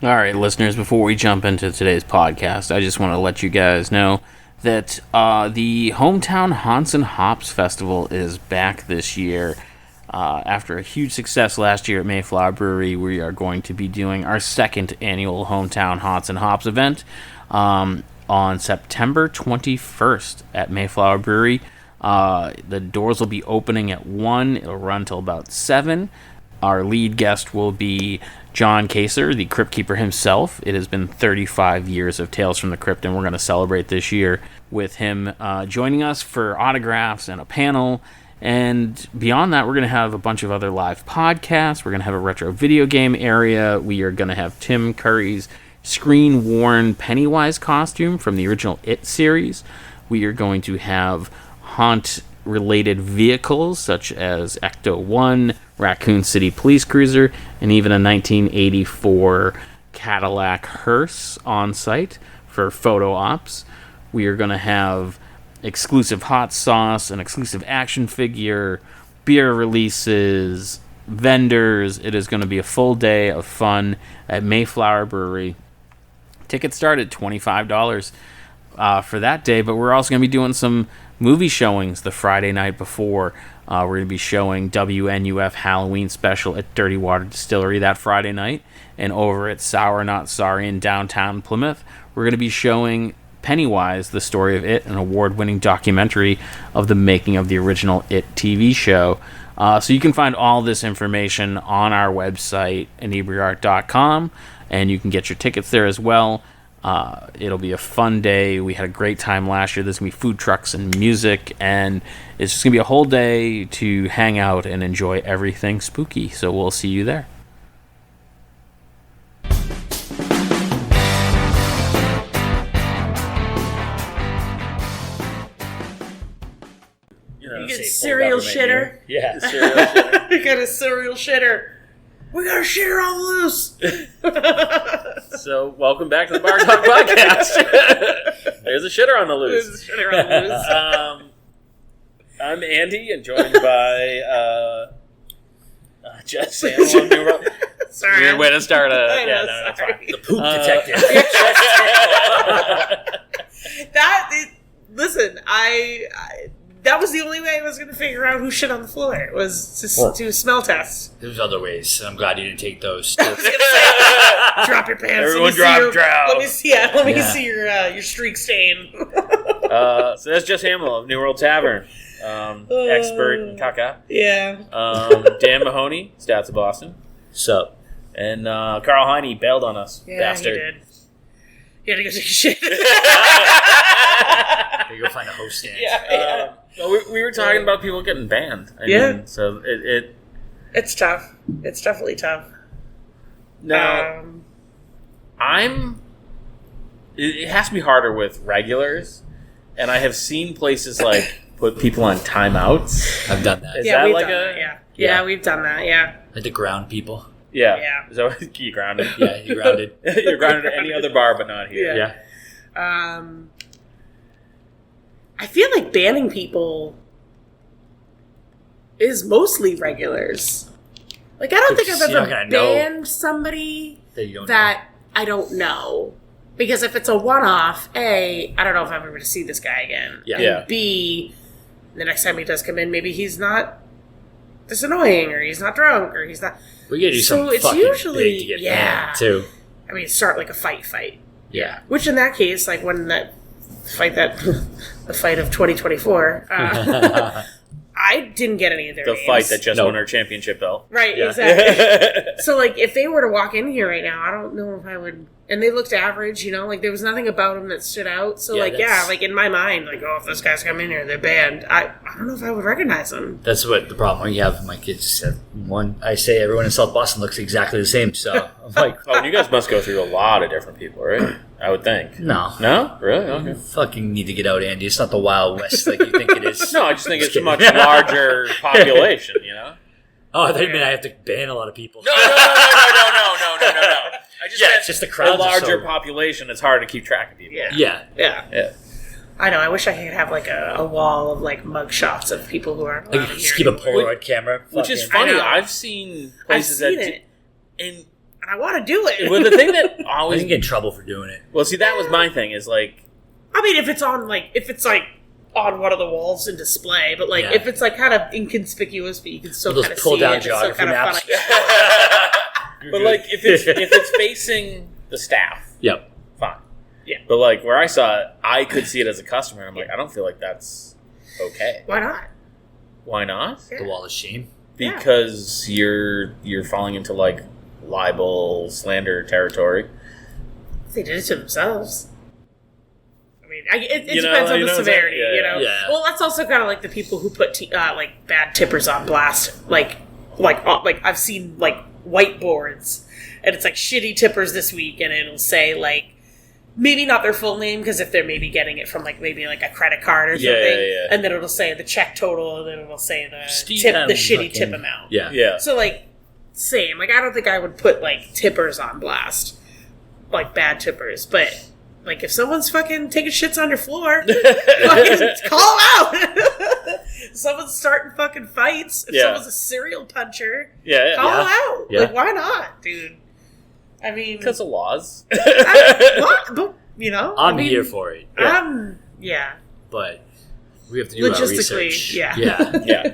All right, listeners, before we jump into today's podcast, I just want to let you guys know that the Hometown Haunts and Hops Festival is back this year. After a huge success last year at Mayflower Brewery, we are going to be doing our second annual Hometown Haunts and Hops event on September 21st at Mayflower Brewery. The doors will be opening at 1. It'll run till about 7. Our lead guest will be John Kaser, the Crypt Keeper himself. It has been 35 years of Tales from the Crypt, and we're going to celebrate this year with him joining us for autographs and a panel. And beyond that, we're going to have a bunch of other live podcasts. We're going to have a retro video game area. We are going to have Tim Curry's screen-worn Pennywise costume from the original It series. We are going to have haunt-related vehicles such as Ecto-1, Raccoon City Police Cruiser, and even a 1984 Cadillac hearse on site for photo ops. We are going to have exclusive hot sauce, an exclusive action figure, beer releases, vendors. It is going to be a full day of fun at Mayflower Brewery. Tickets start at $25 for that day, but we're also going to be doing some movie showings the Friday night before. We're going to be showing WNUF Halloween Special at Dirty Water Distillery that Friday night, and over at Sour Not Sorry in downtown Plymouth, we're going to be showing Pennywise, the story of It, an award-winning documentary of the making of the original It TV show. So you can find all this information on our website, inebriart.com, and you can get your tickets there as well. It'll be a fun day. We had a great time last year. There's going to be food trucks and music, and it's just going to be a whole day to hang out and enjoy everything spooky. So we'll see you there. You get serial shitter. Yeah, serial shitter. You got a serial shitter. We got a shitter on the loose. So, welcome back to the Bar Talk Podcast. There's a shitter on the loose. There's a shitter on the loose. I'm Andy, and joined by Jess. Sorry. Weird way to start a... I know, yeah, no, that's fine. The poop detective. Listen, I that was the only way I was going to figure out who shit on the floor. It was just to smell test. There's other ways. I'm glad you didn't take those. I was gonna say, drop your pants. Everyone drop. Let me see. Let me see your streak stain. So that's Jess Hamill of New World Tavern, expert in caca. Yeah. Dan Mahoney, Stats of Boston. Sup? And Carl Heine bailed on us, Yeah, bastard. he did. He had to go take a shit. Gotta go find a host stand. Yeah. Well, we were talking about people getting banned. I mean, so It's tough. It's definitely tough. Now, it has to be harder with regulars, and I have seen places like put people on timeouts. I've done that. Is yeah, that we've like done that. Yeah, we've done that. Yeah. I had to ground people. Yeah. Yeah. Is that what you grounded? Yeah, you grounded. You're grounded at any other bar, but not here. Yeah. I feel like banning people is mostly regulars. Like, I don't think I've You're not ever gonna know banned somebody that you don't that I don't know. Because if it's a one-off, A, I don't know if I'm ever going to see this guy again. Yeah. And Yeah. B, the next time he does come in, maybe he's not this annoying, or he's not drunk, or he's not... We gotta do So something it's fucking usually- big to get yeah. banned, too. I mean, start like a fight. Yeah. Which in that case, like when the fight of 2024, I didn't get any of their The names. fight that just No. won our championship belt. Right, Yeah. exactly. So, like, if they were to walk in here right now, I don't know if I would... And they looked average, like, there was nothing about them that stood out. So, Yeah, like, in my mind, like, oh, if those guys come in here, they're banned. I don't know if I would recognize them. That's what the problem. When you have my kids said one, I say everyone in South Boston looks exactly the same. So I'm like, Oh, and you guys must go through a lot of different people, right? I would think. no, No? Really? Okay. you fucking need to get out, Andy. It's not the Wild West like you think it is. No, I just think it's a kidding. much larger population, Oh, I thought you meant I have to ban a lot of people. No. I just Yeah, meant it's just the crowds a are larger so- population. It's hard to keep track of people. Yeah. Yeah. I know. I wish I could have, like, a wall of, like, mug shots of people who aren't Like, allowed you just here keep a anymore. Polaroid camera. Which is Fucking- funny. I know. I've seen places I've seen that it. and and I want to do it. Well, the thing that I always didn't get in trouble for doing it. well, see, that was my thing. Is like, I mean, if it's on on one of the walls in display, but like Yeah. if it's like kind of inconspicuous, but you can still Those kind of pull see down it. It's still geography kind of maps. fun. but like if it's facing the staff, Yep. fine. Yeah. But like where I saw it, I could see it as a customer. And I'm like, I don't feel like that's okay. Why not? Why not? The wall of shame. Yeah. Because you're falling into like libel, slander territory. They did it to themselves. I mean, it You know, depends on you the know what I'm severity, saying? Yeah, you know. yeah. Well, that's also kind of like the people who put like bad tippers on blast, like I've seen like whiteboards, and it's like shitty tippers this week, and it'll say like maybe not their full name because if they're maybe getting it from like maybe like a credit card or something, yeah. and then it'll say the check total, and then it'll say the Steve tip, had the shitty fucking- tip amount. Yeah. Yeah. So like same, like I don't think I would put like tippers on blast, like bad tippers, but like if someone's fucking taking shits on your floor, fucking call out. If someone's starting fucking fights, if Yeah. someone's a serial puncher, Yeah. call Yeah. out. Yeah. Like why not, dude? I mean, Because of laws. what? But, you know, I'm I mean, here for it, yeah, but we have to do our Logistically, research. yeah. Yeah. Yeah.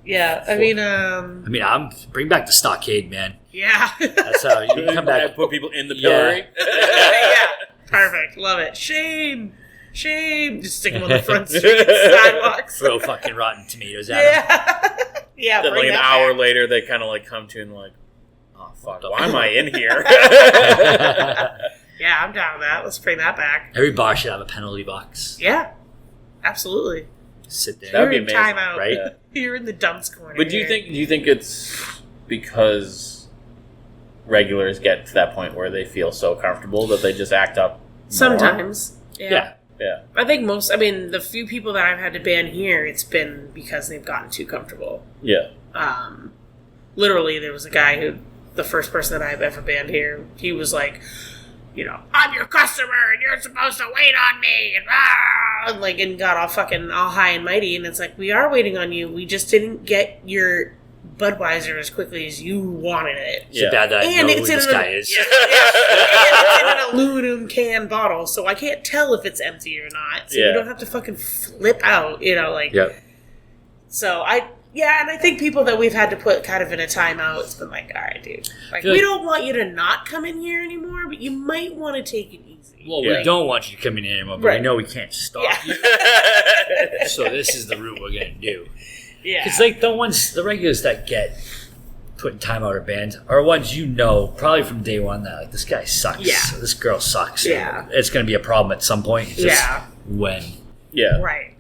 yeah. I mean, I mean, I'm bring back the stockade, man. yeah, That's how you come back. Put people in the Yeah. pillory. yeah. Perfect. Love it. Shame. Just stick them on the front street sidewalks. Throw fucking rotten tomatoes at him. Yeah. yeah. Then bring like an that hour back. later, they kind of like come to and like, oh fuck, why am I in here? Yeah, I'm down with that. Let's bring that back. Every bar should have a penalty box. Yeah. Absolutely. Sit there. That would be You're in amazing, timeout. right? Yeah. You're in the dumps corner. But do you think it's because regulars get to that point where they feel so comfortable that they just act up? More? Sometimes. Yeah. Yeah. I think the few people that I've had to ban here, it's been because they've gotten too comfortable. Yeah. Literally, there was a guy who, the first person that I've ever banned here, he was like, you know, I'm your customer and you're supposed to wait on me, and like, and got all fucking all high and mighty, and it's like, we are waiting on you, we just didn't get your Budweiser as quickly as you wanted it. It's bad that I And know it's who in this an- guy is. Yeah, and it's in an aluminum can bottle, so I can't tell if it's empty or not. So Yeah. you don't have to fucking flip out, you know, like. Yep. So and I think people that we've had to put kind of in a timeout, it's been like, all right, dude, like Feel we like- don't want you to not come in here anymore, but you might want to take it easy. Well, Yeah. we don't want you to come in here anymore, but Right. we know we can't stop Yeah. you. So this is the route we're gonna do. Yeah, It's like the regulars that get put in timeout or banned are ones you know probably from day one that like this guy sucks. Yeah. This girl sucks. Yeah. It's gonna be a problem at some point. It's just Yeah. when. Yeah. right.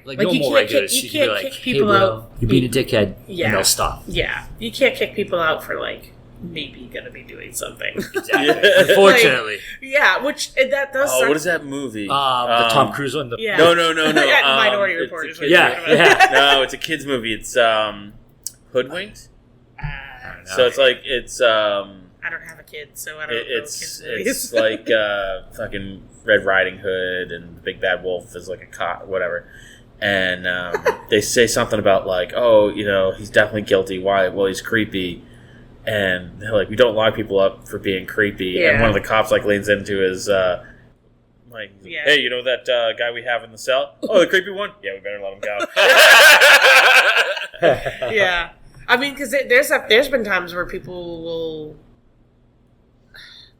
Like you normal can't regulars, kick, you you can be can't like, kick "Hey, people bro, out. you're being a dickhead," Yeah. and they'll stop. Yeah, you can't kick people out for like maybe gonna be doing something. Exactly. Yeah. Unfortunately, Yeah, which that does. Oh, suck. what is that movie? the Tom Cruise one. The, Yeah. No. Yeah, Minority it's Report a is kid's what yeah, movie. yeah. No, it's a kids movie. It's Hoodwinked. I So it's like it's don't have a kid, so I don't know it's kids' it's movies. like fucking Red Riding Hood and the Big Bad Wolf is like a cop, whatever. And they say something about like, oh, you know, he's definitely guilty. Why? Well, he's creepy. And they're like, we don't lock people up for being creepy. And Yeah. one of the cops like leans into his like, Yeah. hey, you know that guy we have in the cell? Oh, the creepy one? Yeah, we better let him go. Yeah, I mean, because there's been times where people will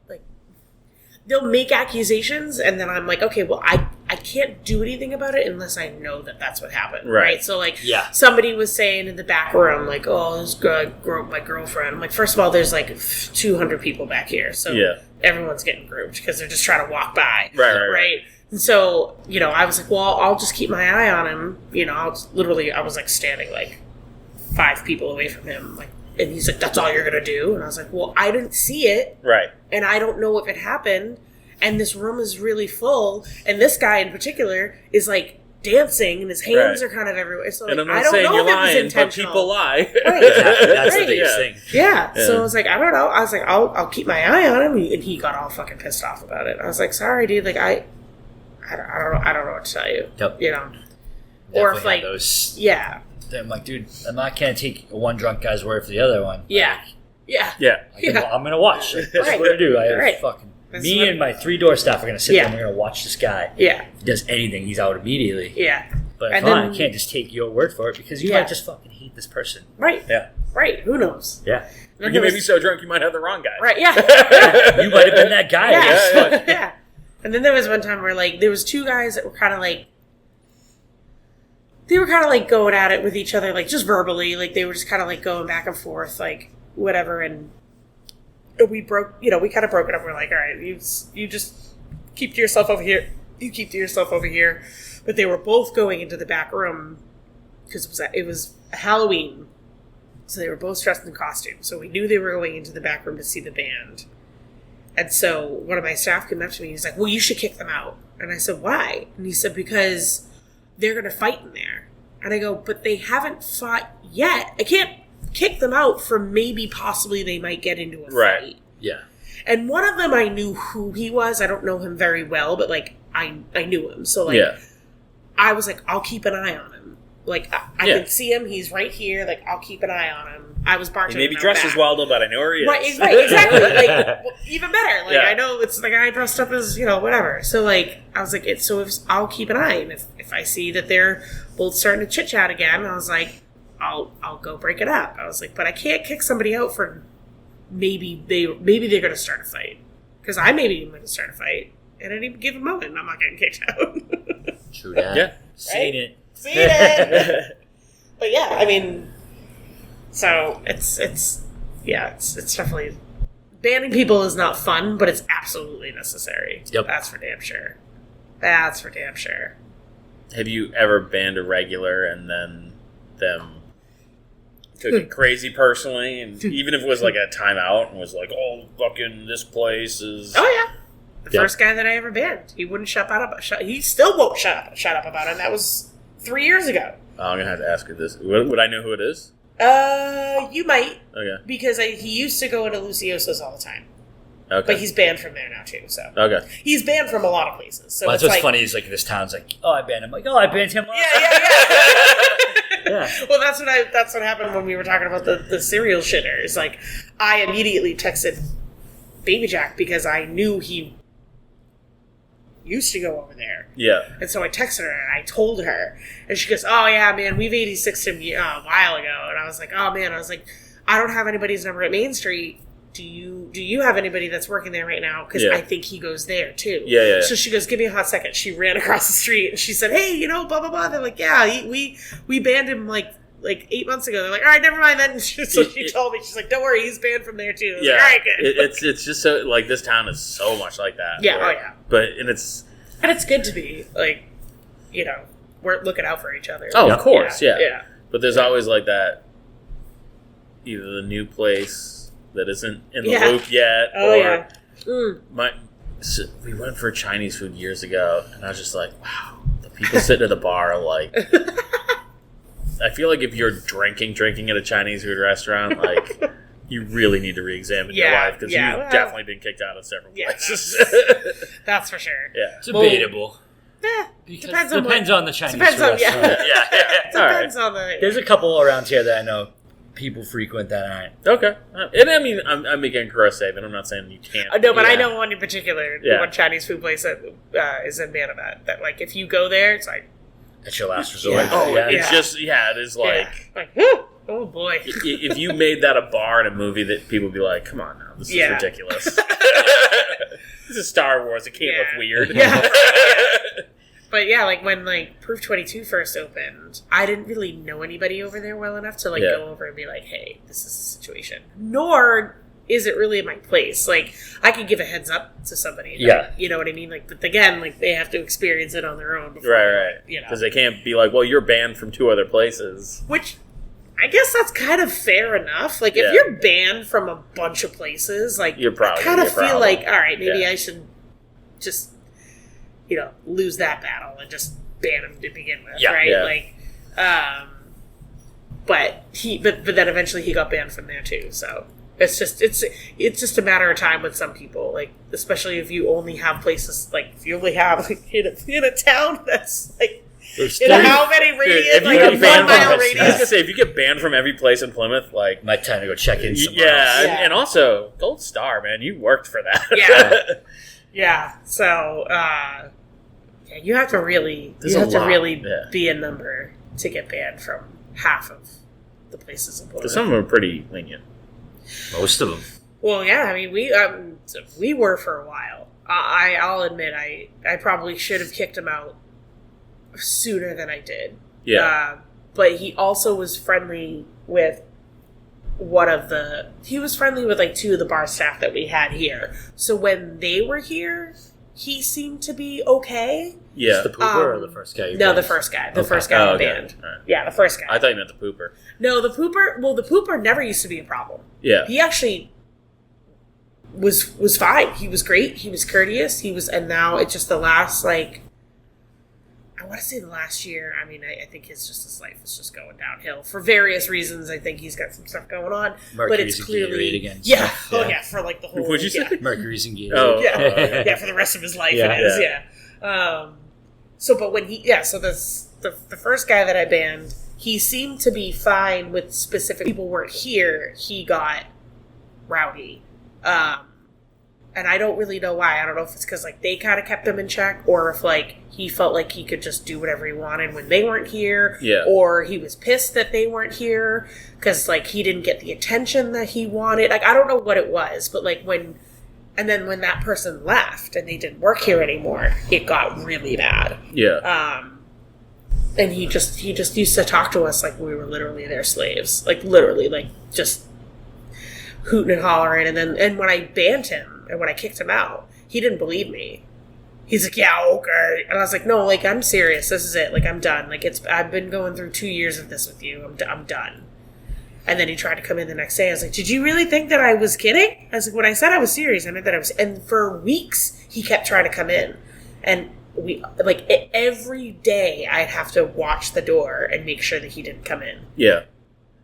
like they'll make accusations, and then I'm like, okay, well, I can't do anything about it unless I know that that's what happened, Right. right? So like, Yeah. somebody was saying in the back room, like, oh, this girl, my girlfriend. I'm like, first of all, there's like 200 people back here, so Yeah. everyone's getting grouped because they're just trying to walk by, Right. And so, you know, I was like, well, I'll just keep my eye on him. You know, I was like standing like 5 people away from him. Like, and he's like, that's all you're going to do? And I was like, well, I didn't see it. Right. And I don't know if it happened. And this room is really full. And this guy in particular is like dancing and his hands Right. are kind of everywhere. So And like, I'm not I don't saying know you're if it was lying, but intentional. people lie. Right. Exactly. That's the Right. biggest Yeah. thing. Yeah. So Yeah. I was like, I don't know. I was like, I'll keep my eye on him. And he got all fucking pissed off about it. I was like, sorry, dude. Like, I don't know what to tell you. Yep. You know? Definitely Or if had like, those. yeah. I'm like, dude, I'm not gonna take one drunk guy's word for the other one. Yeah. Yeah. Yeah. I'm gonna watch. That's Right. what I do. I Right. fucking That's me what- and my 3-door staff are gonna sit there and we're gonna watch this guy. Yeah. If he does anything, he's out immediately. Yeah. But And fine, then- I can't just take your word for it because you Yeah. might just fucking hate this person. Right. Yeah. Right. Who knows? Yeah. And You there may be was- so drunk you might have the wrong guy. Right. Yeah. You might have been that guy. Yeah. Yeah. And then there was one time where like there was two guys that were kind of like going at it with each other, like just verbally, like they were just kind of like going back and forth, like whatever. And we broke, we kind of broke it up. We're like, all right, you just keep to yourself over here. You keep to yourself over here. But they were both going into the back room because it was Halloween, so they were both dressed in costume. So we knew they were going into the back room to see the band. And so one of my staff came up to me and he's like, well, you should kick them out. And I said, why? And he said, because they're going to fight in there. And I go, but they haven't fought yet. I can't kick them out for maybe possibly they might get into a Right. fight. Yeah. And one of them, I knew who he was. I don't know him very well, but like I knew him. So like Yeah. I was like, I'll keep an eye on him. Like I Yeah. can see him. He's right here. Like I'll keep an eye on him. I was bartending. He may be out dressed back. as Waldo, but I know where he is. Right, exactly. Like, well, even better. Like, Yeah. I know it's the guy dressed up as, whatever. So, like, I was like, I'll keep an eye. And if I see that they're both starting to chit chat again, I was like, I'll go break it up. I was like, but I can't kick somebody out for maybe they're going to start a fight. Because I maybe am going to start a fight. And at any given moment, I'm not getting kicked out. True that. Yeah. Seen it. See it? But yeah, I mean, so it's definitely banning people is not fun, but it's absolutely necessary. Yep. That's for damn sure. That's for damn sure. Have you ever banned a regular and then them took it crazy personally? And even if it was like a timeout and was like, oh, fucking this place is... Oh yeah. The Yep. first guy that I ever banned, he wouldn't shut up. He still won't shut up about it. And that was 3 years ago. Oh, I'm going to have to ask her this. Would I know who it is? You might, Okay. because he used to go into Lucioso's all the time. Okay. But he's banned from there now too, so. Okay. He's banned from a lot of places. So Well, it's that's what's like, funny is like this town's like, oh, I banned him. Like, oh, I banned him last Yeah, time. yeah. Yeah. Well, that's what happened when we were talking about the serial shitter. Is like I immediately texted Baby Jack because I knew he used to go over there, Yeah. and so I texted her and I told her, and she goes, "Oh yeah, man, we've 86'd him a while ago." And I was like, "Oh man," I was like, "I don't have anybody's number at Main Street. Do you have anybody that's working there right now? Because Yeah. I think he goes there too." Yeah. So she goes, "Give me a hot second." She ran across the street and she said, "Hey, blah blah blah." They're like, "Yeah, we banned him like 8 months ago." They're like, "All right, never mind then." So she told me, she's like, "Don't worry, he's banned from there too." I was Yeah. like, all right, good. It's just so, like, this town is so much like that. Yeah, where- oh, yeah. But, and it's... And it's good to be like, we're looking out for each other. Oh, of course, yeah. Yeah. But there's always like that, either the new place that isn't in the Yeah. loop yet, Oh or yeah. Mm. we went for Chinese food years ago, and I was just like, wow, the people sitting at the bar are like, I feel like if you're drinking at a Chinese food restaurant, like, you really need to re-examine your Yeah, life, because yeah, you've well, definitely been kicked out of several yeah, places. That's for sure. Yeah. It's debatable. Because Depends on the Chinese Depends on- restaurant. Yeah. All right. Depends on the. There's a couple around here that I know people frequent that aren't. Okay. And I mean, I'm making gross statement. I'm not saying you can't. No, but I Yeah. know one in particular, Yeah. one Chinese food place that is in Manabat. That like, if you go there, it's like, That's your last resort. Yeah. Oh, Yeah, yeah. it's just, it is like, whew, oh boy. if you made that a bar in a movie, that people would be like, come on now, this is Yeah. ridiculous. This is Star Wars, it can't Yeah. look weird. Yeah. But yeah, like when Proof 22 first opened, I didn't really know anybody over there well enough to Yeah. go over and be like, hey, this is the situation. Nor is it really my place. Like, I could give a heads up to somebody. Yeah. You know what I mean? Like, but again, like they have to experience it on their own. Before, Right. You know. Because they can't be like, well, you're banned from 2 other places. Which, I guess that's kind of fair enough. Like, if Yeah. you're banned from a bunch of places, like, You're probably I kind of your feel problem. like, all right, maybe Yeah. I should just, lose that battle and just ban him to begin with, Yeah, right? yeah. Like, but then eventually he got banned from there too. So it's just a matter of time with some people, like especially if you only have places, like if you only have in a town that's like in how many radius, if you like get a 1 banned mile from, radius. I was gonna say, if you get banned from every place in Plymouth, like My time to go check in somewhere yeah, else. Yeah. and also Gold Star, man, you worked for that. Yeah. Yeah. So you have to really There's a lot. Yeah. be a number to get banned from half of the places in Plymouth. Some of them are pretty lenient. Most of them. Well, yeah, I mean, we were for a while. I'll admit, I probably should have kicked him out sooner than I did. Yeah. But he also was friendly with he was friendly with like 2 of the bar staff that we had here. So when they were here, he seemed to be okay. Yeah. The pooper or the first guy? No, the first guy. The first guy in the band. All right. Yeah, the first guy. I thought you meant the pooper. No, the pooper. Well, the pooper never used to be a problem. Yeah. He actually was fine. He was great. He was courteous. And now it's just the last, like, I want to say the last year. I mean, I think his life is just going downhill for various reasons. I think he's got some stuff going on, but it's Mercury's and clearly Gatorade again. Yeah. So, Oh yeah, for like the whole. What'd you say? Mercury's and Gatorade. Oh. Yeah, yeah, for the rest of his life Yeah. it is. Yeah. But when so the first guy that I banned, he seemed to be fine with specific people weren't here. He got rowdy. And I don't really know why. I don't know if it's because like they kind of kept him in check, or if like he felt like he could just do whatever he wanted when they weren't here, Yeah. or he was pissed that they weren't here because like he didn't get the attention that he wanted. Like I don't know what it was, but like when that person left and they didn't work here anymore, it got really bad. Yeah. And he just used to talk to us like we were literally their slaves, like literally, like just hooting and hollering. And when I banned him and when I kicked him out, he didn't believe me. He's like, yeah, okay. And I was like, no, like I'm serious. This is it. Like I'm done. Like I've been going through 2 years of this with you. I'm done. And then he tried to come in the next day. I was like, did you really think that I was kidding? I was like, when I said I was serious, I meant that I was. And for weeks, he kept trying to come in. And every day I'd have to watch the door and make sure that he didn't come in. Yeah.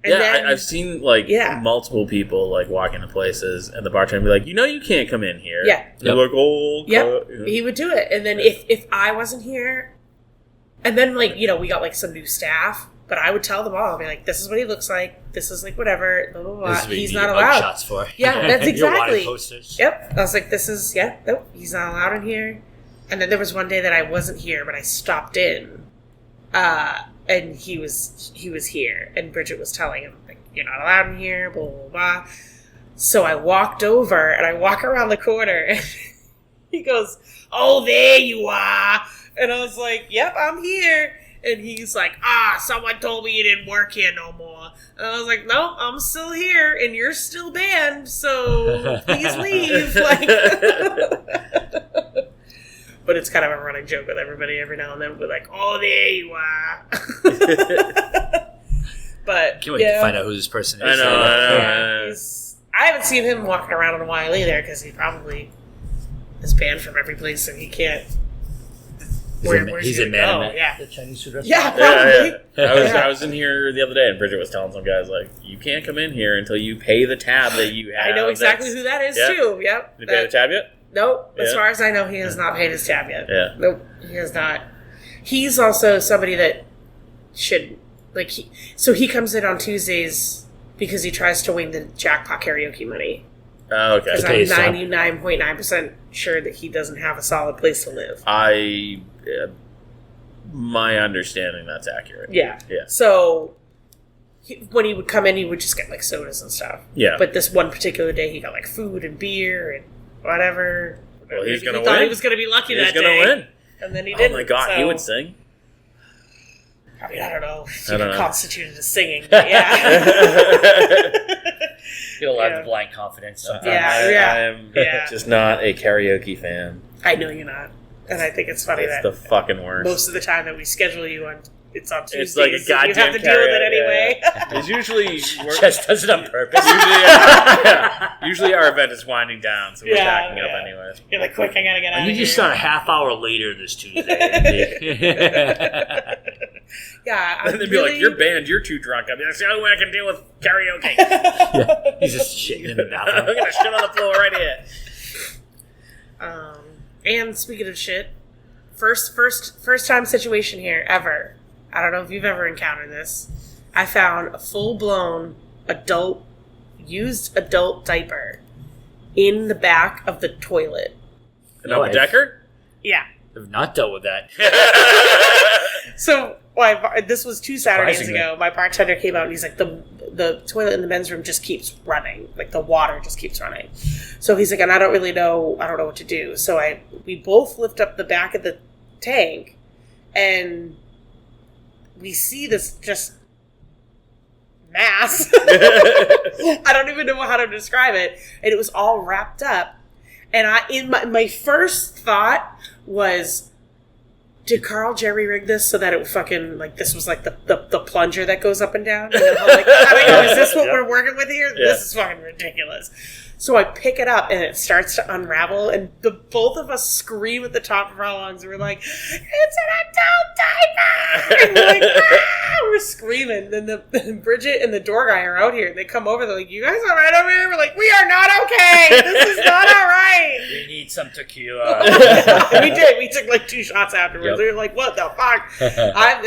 And yeah, then, I've seen like Yeah. multiple people like walk into places and the bartender be like, you can't come in here. Yeah. And they're like, oh, Yep, you know. he would do it. And then if I wasn't here, and then like, we got like some new staff, but I would tell them all, I'd be like, this is what he looks like. This is like whatever, blah, blah, blah. This is what you He's need not mug allowed. shots for. Yeah, that's Your wanted exactly. posters. Yep. I was like, nope, he's not allowed in here. And then there was one day that I wasn't here, but I stopped in. And he was here. And Bridget was telling him, like, you're not allowed in here, blah, blah, blah. So I walked over, and I walk around the corner, and he goes, oh, there you are. And I was like, yep, I'm here. And he's like, someone told me you didn't work here no more. And I was like, no, I'm still here, and you're still banned, so please leave. Like, but it's kind of a running joke with everybody every now and then. We're like, oh, there you are. But Can't wait to find out who this person is. I know. Yeah, I haven't seen him walking around in a while either, because he probably is banned from every place, and he can't. He's a man. Oh, yeah. The Chinese food restaurant. Yeah, probably. Yeah. I was in here the other day, and Bridget was telling some guys like, you can't come in here until you pay the tab that you have. I know exactly who that is, Yeah. too. Yep. Did you pay the tab yet? Nope. As Yeah. far as I know, he has not paid his tab yet. Yeah. Nope. He has not. He's also somebody that should, like, he comes in on Tuesdays because he tries to win the jackpot karaoke money. Oh, okay. Because Okay, so- I'm 99.9% sure that he doesn't have a solid place to live. My understanding, that's accurate. Yeah. Yeah. So when he would come in, he would just get like sodas and stuff. Yeah. But this one particular day, he got like food and beer and whatever. Well, he's gonna he thought win. he was going to be lucky He's that gonna day. win. And then he Oh didn't. my god, so, he would sing. I mean, I don't know if I you don't could know. constitute it as singing, but yeah. Get a lot Yeah. of blind confidence sometimes. Yeah. I am Yeah. just not a karaoke fan. I know you're not. And I think it's funny It's that the fucking worst. most of the time that we schedule you on, it's on Tuesdays. It's like a so goddamn you have to deal with it karaoke, anyway. It's usually Jess does it on purpose. usually our event is winding down, so we're Yeah, backing up yeah. anyways. You're like, quick, I gotta get out I of need here. you to start a half hour later this Tuesday. Yeah, I'm And they'd be really, like, "You're banned. You're too drunk." I'd be like, "That's the only way I can deal with karaoke. He's just shitting in the I'm bathroom. gonna shit on the floor right here." And speaking of shit, first time situation here ever. I don't know if you've ever encountered this. I found a full-blown used adult diaper in the back of the toilet. An Upper Decker? Yeah. I've not dealt with that. So this was 2 Saturdays ago. My bartender came out and he's like, the toilet in the men's room just keeps running. Like the water just keeps running. So he's like, and I don't know what to do. So we both lift up the back of the tank and we see this just mass. I don't even know how to describe it. And it was all wrapped up. And my first thought was, did Carl jerry rig this so that it would fucking, like, this was like the plunger that goes up and down? And I'm like, is this what we're working with here? Yeah. This is fucking ridiculous. So I pick it up and it starts to unravel, and both of us scream at the top of our lungs. We're like, "It's an adult diaper!" And we're like, ah! We're screaming. Then Bridget and the door guy are out here. And they come over. They're like, "You guys all right over here?" We're like, "We are not okay. This is not all right." We need some tequila. We did. We took like 2 shots afterwards. Yep. We were like, "What the fuck?"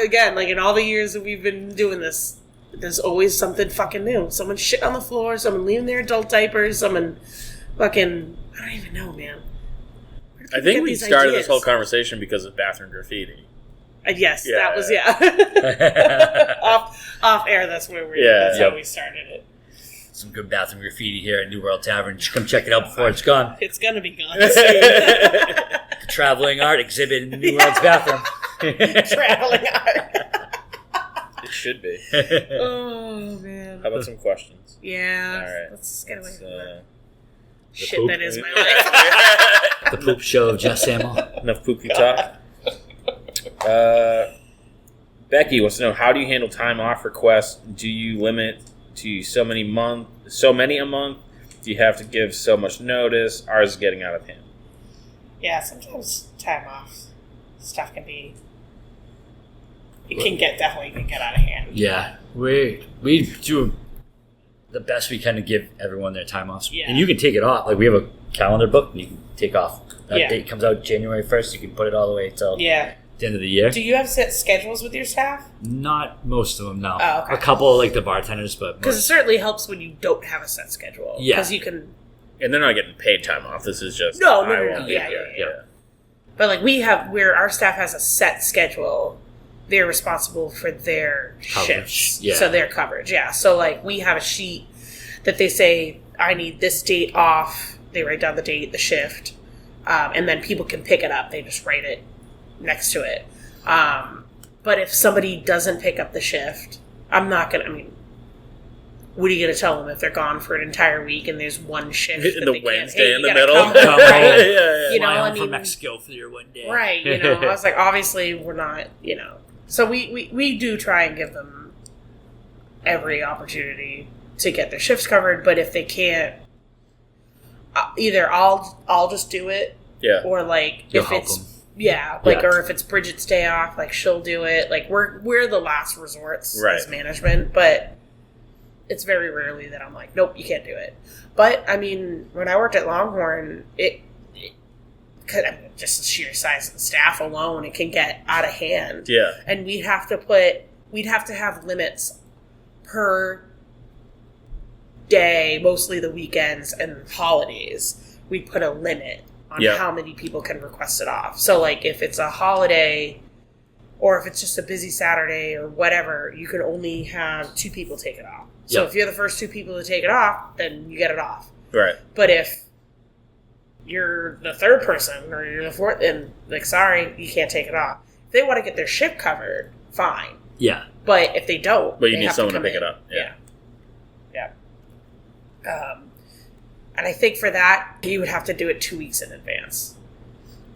Again, like in all the years that we've been doing this, there's always something fucking new. Someone shit on the floor, someone leaving their adult diapers, someone fucking, I don't even know, man. I think we started this whole conversation because of bathroom graffiti. Yes, that was, off air, that's where that's how we started it. Some good bathroom graffiti here at New World Tavern. Just come check it out before it's gone. It's gonna be gone. The traveling art exhibit in the New World's bathroom. Traveling art. It should be. Oh, man. How about some questions? Yeah. All right. Let's get away from that. Shit, poop. That is my life. The poop show of Jess Samuel. Enough poopy talk. Becky wants to know, how do you handle time off requests? Do you limit to so many a month? Do you have to give so much notice? Ours is getting out of hand. Yeah, sometimes time off stuff can be... It can get out of hand. Yeah, we do the best we can to give everyone their time off, and you can take it off. Like we have a calendar book, and you can take off. That date comes out January 1st. You can put it all the way till the end of the year. Do you have set schedules with your staff? Not most of them, no. Oh, okay. A couple, like the bartenders, but because it certainly helps when you don't have a set schedule. Yeah, because you can. And they're not getting paid time off. This is just no. Yeah. But like where our staff has a set schedule. They're responsible for their shifts. Yeah. So their coverage, So, like, we have a sheet that they say, I need this date off. They write down the date, the shift. And then people can pick it up. They just write it next to it. But if somebody doesn't pick up the shift, I'm not going to, what are you going to tell them if they're gone for an entire week and there's one shift? The Wednesday in the middle. Come right? You know, from Mexico for your one day. Right. I was like, obviously, we're not, So we do try and give them every opportunity to get their shifts covered, but if they can't, either I'll just do it, or like You'll if help it's them. or if it's Bridget's day off, like she'll do it. Like we're the last resorts as management, but it's very rarely that I'm like, nope, you can't do it. But when I worked at Longhorn, it just the sheer size of the staff alone, it can get out of hand. Yeah. And we'd have to have limits per day, mostly the weekends and holidays. We'd put a limit on how many people can request it off. So, like, if it's a holiday or if it's just a busy Saturday or whatever, you can only have 2 people take it off. So if you're the first 2 people to take it off, then you get it off. Right. But if you're the 3rd person or you're the 4th, and like, sorry, you can't take it off. If they want to get their shift covered, fine. Yeah. But if they don't, but you need someone to pick it up. Yeah. And I think for that, you would have to do it 2 weeks in advance.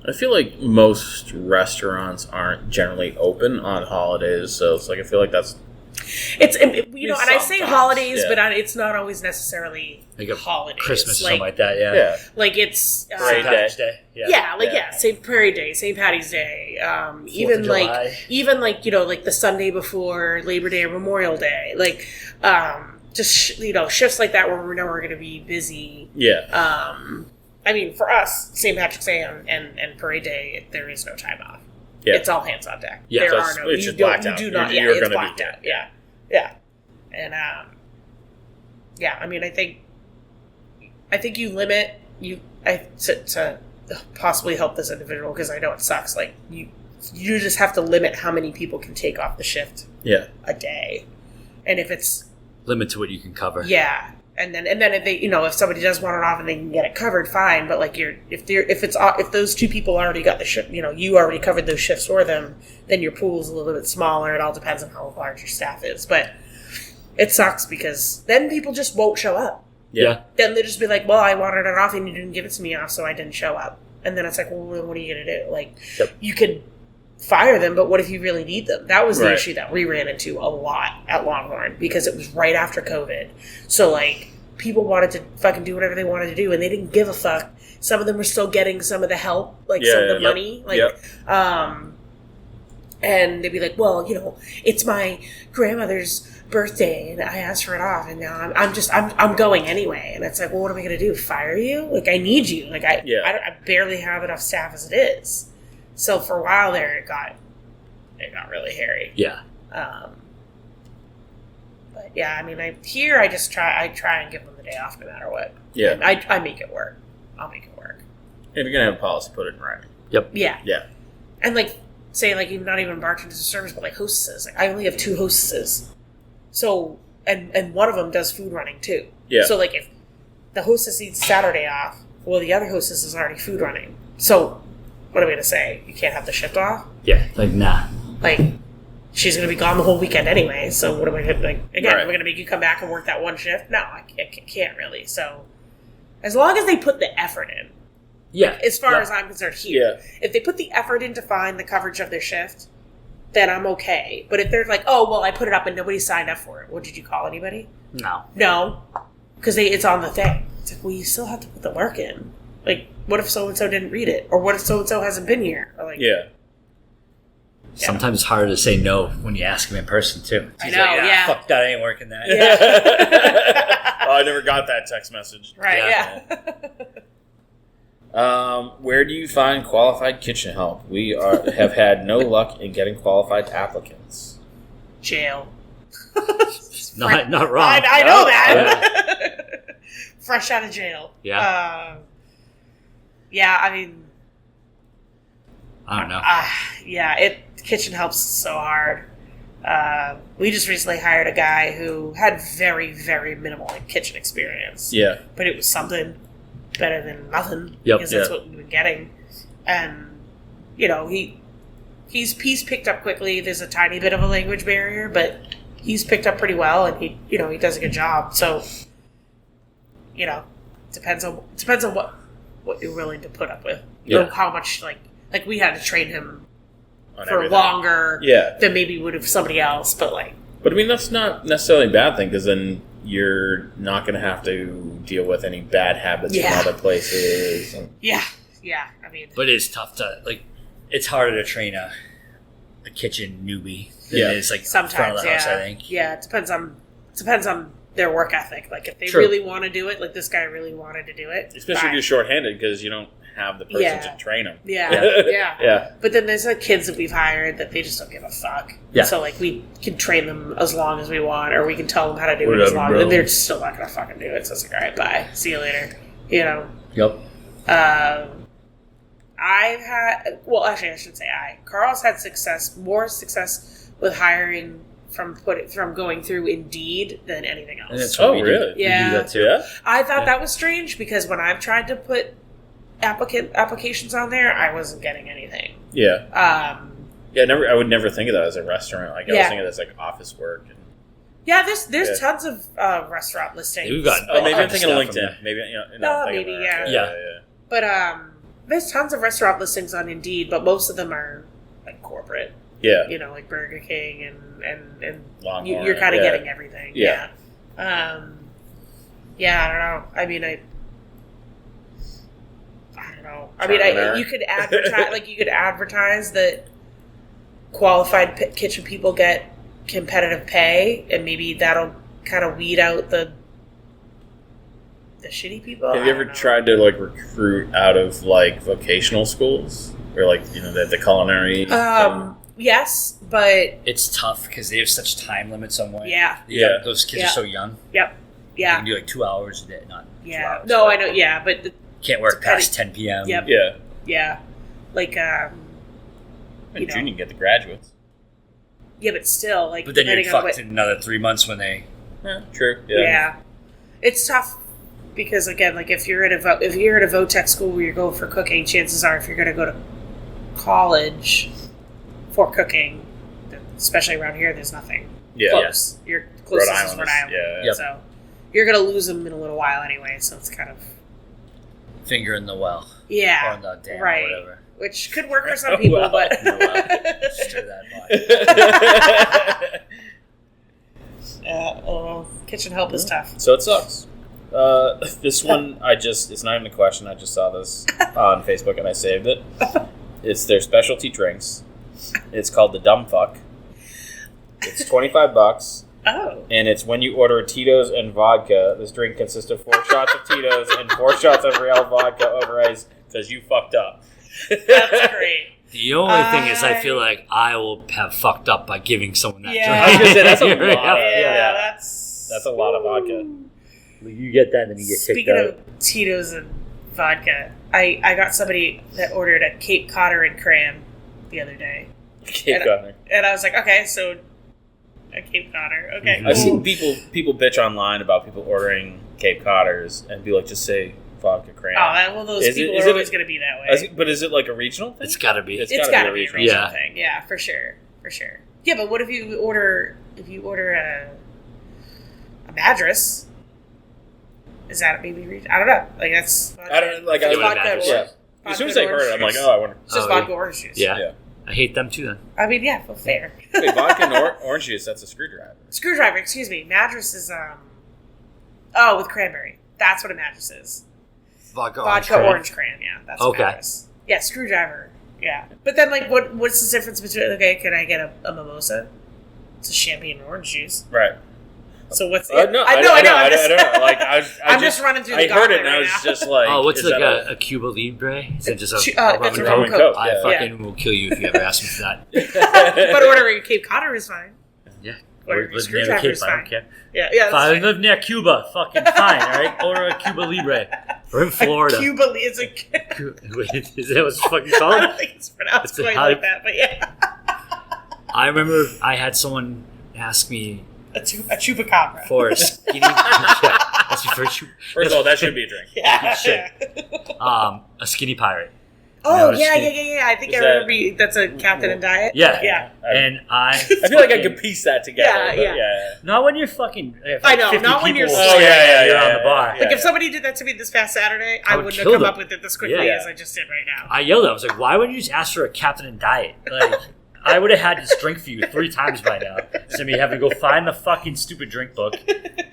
I feel like most restaurants aren't generally open on holidays, so it's like I feel like that's. It's and I say holidays, but it's not always necessarily like a holidays, Christmas or something like that. Yeah, like it's Parade Day. St. Parade Day, St. Patty's Day, even like the Sunday before Labor Day or Memorial Day, like just shifts like that where we know we're going to be busy. Yeah. For us, St. Patrick's Day and Parade Day, there is no time off. it's all hands on deck. Yeah, there so are no. it's You just blacked out. do not. You're It's gonna blacked be out. Yeah. And I think you limit to possibly help this individual, because I know it sucks. Like you just have to limit how many people can take off the shift. Yeah. A day, and if it's limit to what you can cover. Yeah, and then if they, if somebody does want it off and they can get it covered, fine. But like if those two people already got the shift, you already covered those shifts for them, then your pool's a little bit smaller. It all depends on how large your staff is, but it sucks because then people just won't show up. Yeah. Then they just be like, well, I wanted it off and you didn't give it to me off, so I didn't show up. And then it's like, well, what are you going to do? Like, You could fire them, but what if you really need them? That was the issue that we ran into a lot at Longhorn, because it was right after COVID. So, like, people wanted to fucking do whatever they wanted to do, and they didn't give a fuck. Some of them were still getting some of the help, like some of the money. Like, and they'd be like, well, it's my grandmother's birthday and I asked for it off, and now I'm going anyway. And it's like, well, what am I going to do? Fire you? Like, I need you. Like, I barely have enough staff as it is. So for a while there, it got really hairy. Yeah. But yeah, I mean, I try and give them the day off no matter what. Yeah. And I make it work. I'll make it work. If you're gonna have a policy, put it in writing. Yep. Yeah. Yeah. And like, say, like, even not even bartenders of service, but like hostesses. Like, I only have 2 hostesses. So, and one of them does food running too. Yeah. So, like, if the hostess needs Saturday off, well, the other hostess is already food running. So, what am I going to say? You can't have the shift off? Yeah, like, nah. Like, she's going to be gone the whole weekend anyway, so what am I going to, like, again, Right. am I going to make you come back and work that one shift? No, I can't really. So, as long as they put the effort in. Yeah. As far as I'm concerned here. Yeah. If they put the effort in to find the coverage of their shift, then I'm okay. But if they're like, oh, well, I put it up and nobody signed up for it. Well, did you call anybody? No. No. Because it's on the thing. It's like, well, you still have to put the work in. Like, what if so-and-so didn't read it? Or what if so-and-so hasn't been here? Or like, Yeah. Sometimes it's harder to say no when you ask him in person, too. I He's know, like, yeah. Fuck that, I ain't working that. Yeah. Oh, I never got that text message. Right, yeah. Where do you find qualified kitchen help? We have had no luck in getting qualified applicants. Jail. Not wrong. I know that. Fresh out of jail. Yeah. Yeah, I mean... I don't know. Kitchen helps so hard. We just recently hired a guy who had very, very minimal kitchen experience. Yeah. But it was something better than nothing. Yep. Because that's what we've been getting. And, he's picked up quickly. There's a tiny bit of a language barrier, but he's picked up pretty well, and he does a good job. So, depends on what you're willing to put up with. Yeah. Or how much, like we had to train him On for everything. longer Yeah. than maybe would have somebody else, but like... But I mean, that's not necessarily a bad thing, because then you're not going to have to deal with any bad habits from other places. Yeah, I mean... But it's tough to, like, it's harder to train a kitchen newbie than it is, like, Sometimes, front of the house, I think. Yeah, it depends on their work ethic. Like, if they True. really want to do it, like this guy really wanted to do it. Especially fine. if you're shorthanded, because you don't have the person to train them. Yeah. Yeah. But then there's like kids that we've hired that they just don't give a fuck. Yeah. So like we can train them as long as we want, or we can tell them how to do it Whatever, as long, bro. and they're still not gonna fucking do it. So it's like, all right, bye, see you later. Yep. I've had, well, actually, I should say Carl's had more success with hiring from going through Indeed than anything else. And that's what we do. Really? Yeah. We do that too. Yeah? I thought that was strange because when I've tried to put applications on there, I wasn't getting anything. Yeah. Yeah, I would never think of that as a restaurant. Like, I was thinking that's like office work. And, there's tons of restaurant listings. We've got maybe I'm of thinking of stuff from LinkedIn. Maybe, maybe, yeah. Yeah. But there's tons of restaurant listings on Indeed, but most of them are like corporate. Yeah. Like Burger King and Longhorn, you're kind of getting everything. Yeah. I don't know. I mean, I don't know. I mean, you could advertise that qualified kitchen people get competitive pay, and maybe that'll kind of weed out the shitty people. Have you ever tried to like recruit out of like vocational schools? or like the culinary. Yes, but it's tough because they have such time limits on when. Yeah. Those kids are so young. Yep. You Yeah. can do like 2 hours a day, not 2 hours. No, I know. Yeah, but Can't work past 10 p.m. Yep. Yeah. Yeah. Like In June you can get the graduates. Yeah, but still, like. But then you're depending on fucked in another 3 months when they. Yeah, true. Yeah. It's tough because again, like if you're at a VOTEC school where you're going for cooking, chances are if you're going to go to college for cooking, especially around here, there's nothing close. Your closest is Rhode Island. Yeah. Yep. So you're going to lose them in a little while anyway. So it's kind of Finger in the well. Yeah. Or in the dam right. or whatever. Which could work for some people, but Stir that pot. kitchen help is tough. So it sucks. This one, it's not even a question. I just saw this on Facebook and I saved it. It's their specialty drinks. It's called the Dumb Fuck. It's $25. Oh. And it's when you order Tito's and vodka. This drink consists of 4 shots of Tito's and 4 shots of real vodka over ice because you fucked up. That's great. The only thing is, I feel like I will have fucked up by giving someone that Yeah. drink. I was gonna say that's a lot. Yeah, That's a lot of vodka. You get that, and then you get Speaking kicked out. of Tito's and vodka, I got somebody that ordered a Cape Codder and cran the other day. Cape Codder. And I was like, okay, so a Cape Codder. Okay, I've cool. seen people bitch online about people ordering Cape Codders and be like, just say vodka cran. Oh, well, those people are always going to be that way. But is it like a regional thing? It's got to be. It's got to be a regional Yeah. thing. Yeah, for sure. Yeah, but what if you order a mattress? Is that maybe regional? I don't know. Like that's I don't like. Doing a vodka mattress. or- Yeah. As soon as I heard it, I'm like, oh, I wonder. It's just vodka orange juice. Yeah. I hate them too. Then I mean, yeah, well, fair. Wait, vodka and orange juice. That's a screwdriver. Screwdriver, excuse me. Mattress is with cranberry. That's what a mattress is. vodka Orange cran. Yeah, that's Okay. a mattress. Yeah, screwdriver. Yeah, but then like, what's the difference between? Okay, can I get a mimosa? It's a champagne and orange juice. Right. So what's? No, I know. I don't know. Like I'm just running through the I heard it gauntlet and I right was now. just like, Oh, what's is like that a Cuba Libre? Is it just It's a a rum and rum coke? and coke. I Yeah. fucking will kill you if you ever ask me for that. But ordering a Cape Codder is fine. Yeah. Ordering a Live near the screwdriver Cape, is I fine. don't care. Yeah, If I that's live near Cuba, fucking fine, alright? Order a Cuba Libre. Or in Florida. Cuba is a. Wait, is that what it's fucking I called? don't think it's pronounced It's a quite high- like that, but yeah, I remember I had someone ask me a chupacabra. for a skinny... That's your first First of all, that should be a drink. Yeah. Shit. A skinny pirate. Oh No, yeah. it's- I think Is I remember that's a captain and diet. Yeah. Yeah. And I feel like I could piece that together. Yeah, but yeah. Not when you're fucking... if I know, 50 not when people you're- Oh, yeah, you're yeah, on the bar. yeah. Like if somebody did that to me this past Saturday, I I would wouldn't have kill come them. up with it this quickly Yeah. as I just did right now. I yelled at him. I was like, why wouldn't you just ask for a captain and diet? Like, I would have had this drink for you 3 times by now. So me having to go find the fucking stupid drink book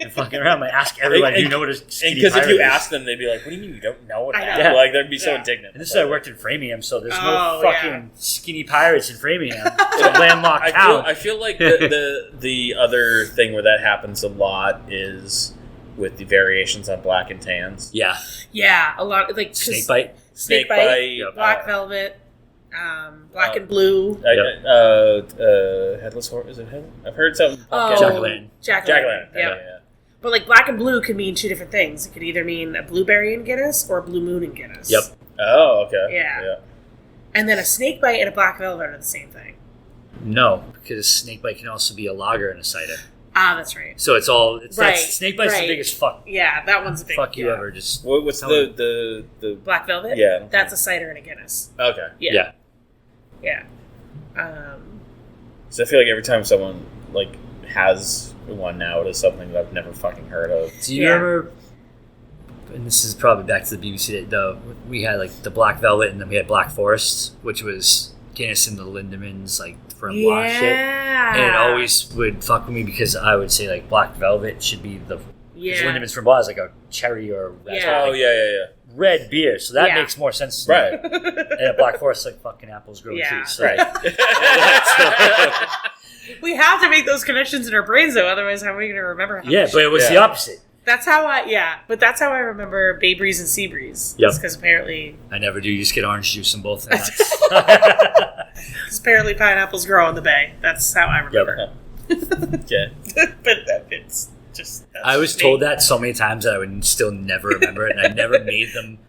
and fucking around and ask everybody, do you know what a skinny Because if pirate you is? ask them, they'd be like, "What do you mean you don't know what I that know. is?" Like they'd be so Yeah. indignant. And this is I worked in Framingham, so there's no Oh, fucking yeah. skinny pirates in Framingham. It's a landlocked town. I feel like the other thing where that happens a lot is with the variations on black and tans. Yeah. Yeah, a lot like 'cause Snake bite. Snake bite, black velvet, black and blue. Headless horse. Is it headless? I've heard something. Jack-o'-lantern. Jack-o'-lantern. Yeah. Yeah. But like black and blue can mean 2 different things. It could either mean a blueberry in Guinness or a blue moon in Guinness. Yep. Oh, okay. Yeah. And then a snake bite and a black velvet are the same thing. No, because snake bite can also be a lager and a cider. Ah, that's right. So it's all... Right, snake bite's right. the biggest fuck Yeah, that one's a big you ever. Just What's Tell me. the Black velvet? Yeah. That's a cider and a Guinness. Okay. Yeah. Yeah. So I feel like every time someone like has one now, it is something that I've never fucking heard of. Do you Yeah. remember? And this is probably back to the BBC. We had like the Black Velvet, and then we had Black Forest, which was Guinness and the Lindemans, like from Blanc shit. And it always would fuck with me because I would say like Black Velvet should be the because Lindemans from Blanc is like a cherry or raspberry, Yeah. Oh like yeah. red beer, so that Yeah. makes more sense to me. Right. And a Black Forest like fucking apples grow Yeah. trees. So Right. We have to make those connections in our brains, though. Otherwise, how are we going to remember? How yeah, much- but it was the Yeah. opposite. That's how I remember Bay Breeze and Sea Breeze. Yep. Because apparently... I never do. You just get orange juice in both. And Because apparently pineapples grow in the bay. That's how I remember. Yeah. But it's just... I was told that so many times that I would still never remember it, and I never made them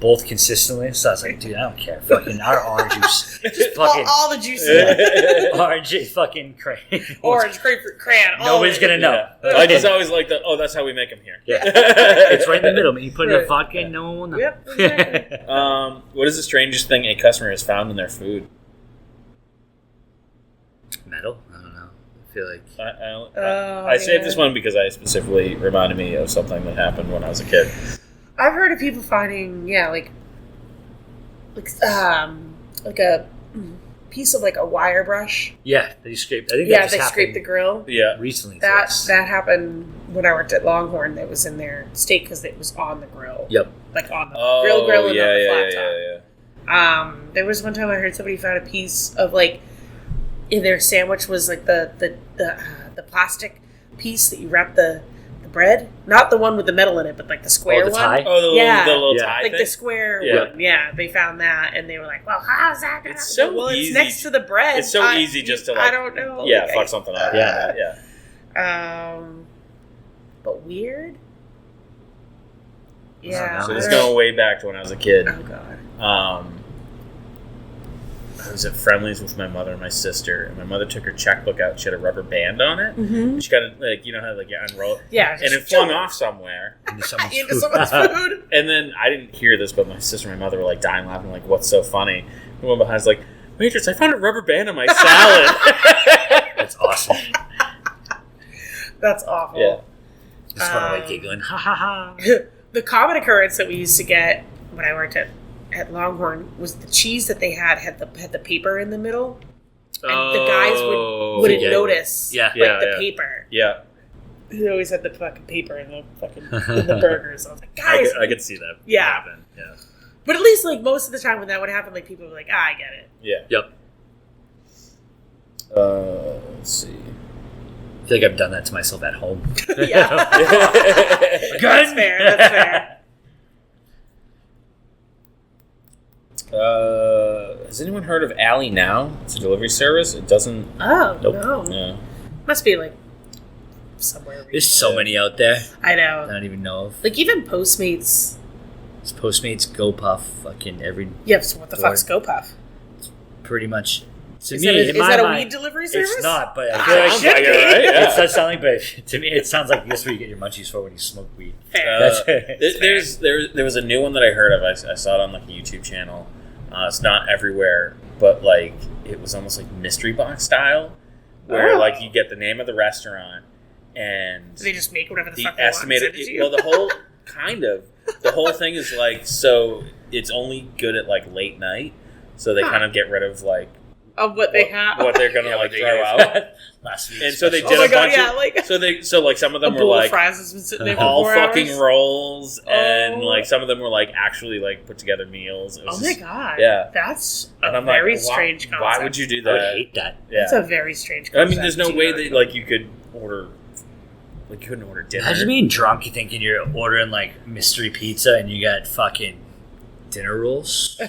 both consistently. So I was like, dude, I don't care. Fucking our orange juice. Just fucking all the juices. orange fucking crayon. Orange, grapefruit, crayon. Nobody's going to know. Yeah. I just always like that's how we make them here. Yeah. It's right in the middle. You put in a vodka, Yeah. no one will know. Yep, exactly. What is the strangest thing a customer has found in their food? Metal? I don't know. I feel like... I saved this one because I specifically reminded me of something that happened when I was a kid. I've heard of people finding, like a piece of like a wire brush. Yeah, they scraped. I think Yeah, that just they happened scraped the grill. Yeah. recently. That for us. happened when I worked at Longhorn. That was in their steak because it was on the grill. Yep. Like on the Oh, grill and yeah, on the yeah, flat top. yeah. There was one time I heard somebody found a piece of like in their sandwich was like the plastic piece that you wrap the bread, not the one with the metal in it, but like the square the one. tie? Oh, the Yeah. little Yeah. tie Like thing? the square Yeah. one. Yeah, they found that and they were like, "Well, how's that gonna It's so Well, easy. it's next to the bread. It's so easy just to, like... I don't know. Yeah, Like, fuck something up. Yeah. Yeah. But weird. don't Yeah. know. So this is going way back to when I was a kid. Oh god. I was at Friendly's with my mother and my sister, and my mother took her checkbook out. She had a rubber band on it. Mm-hmm. She got it, like, you know how, like, you unroll it? Yeah. And it flung off somewhere. Into someone's into food. someone's food. And then, I didn't hear this, but my sister and my mother were, like, dying laughing, like, what's so funny? The one behind was like, waitress, I found a rubber band on my salad. That's awesome. That's awful. Yeah. Just want to like giggling. Ha ha ha. The common occurrence that we used to get when I worked at Longhorn was the cheese that they had the paper in the middle, and the guys wouldn't Yeah. notice Yeah. the paper. Yeah. They always had the fucking paper in the fucking in the burgers. I was like, guys, I could see that Yeah. happen. Yeah. but at least like most of the time when that would happen, like people were like, I get it. Yeah. Yep. Let's see. I feel like I've done that to myself at home. Yeah, that's fair. That's fair. Has anyone heard of Alley Now? It's a delivery service. It doesn't... Oh Nope. no, Yeah. must be like somewhere. There's so many out there I I know. don't even know of. Like even Postmates. It's Postmates, GoPuff, fucking every... Yeah, so what the fuck's GoPuff? Pretty much... To Is me, that in my a mind, weed delivery service? It's not, but I It feel like... sounds like it, right? Yeah. It does sound like, but to me, it sounds like this is where you get your munchies for when you smoke weed. Fair. That's it. There was a new one that I heard of. I saw it on like a YouTube channel. It's not everywhere, but like it was almost like mystery box style, where Oh. like you get the name of the restaurant and Do they just make whatever the the fuck they want and estimated. send it to you? Well, the whole thing is like, so it's only good at like late night, so they kind of get rid of like Of what they have. what they're gonna Yeah, like what they throw gave out. last week. And so they Oh did my a god, bunch yeah, of like so like some of a them were bowl like of fries has been sitting there for all 4 fucking hours. rolls, and Oh. like some of them were like actually like put together meals. It was Oh my just- god. yeah. That's a And I'm very like, strange concept. why would you do I would that? hate that. Yeah, That's a very strange I concept. mean, there's no to way go that to. like you could order, like you couldn't order dinner. Imagine being drunk and thinking you're ordering like mystery pizza and you got fucking dinner rolls.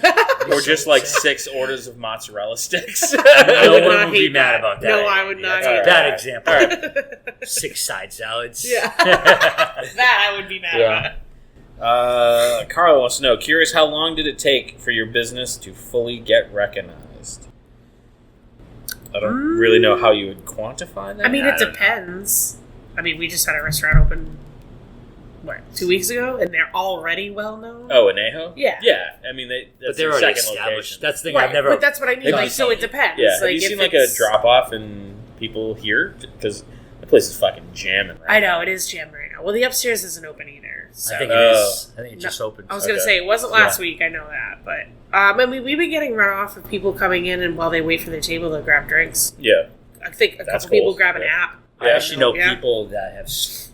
or just like 6 orders of mozzarella sticks. No would one not would be hate mad that. about that. No, I would not hate Bad that. example. All right. 6 side salads. Yeah. That I would be mad Yeah. about. Carla wants to know, curious, how long did it take for your business to fully get recognized? I don't really know how you would quantify that. I mean, I it don't know. depends. I mean, we just had a restaurant open, 2 weeks ago, and they're already well known. Oh, Anejo? Yeah. Yeah, I mean, that's But they're their already second established. location. That's the thing Right, I've never... but that's what I mean. Have Like, you so seen- it depends. Yeah, have like, you if seen like a it's- drop off in people here? Because the place is fucking jamming right I know now. it is jammed right now. Well, the upstairs isn't open either. So. I think it is. I think it just opened. I was gonna Okay. say it wasn't last Yeah. week. I know that, but I mean, we've been getting run off of people coming in and while they wait for their table to grab drinks. Yeah. I think a That's couple people cool. grab an Yeah. app. I actually know Yeah. people that have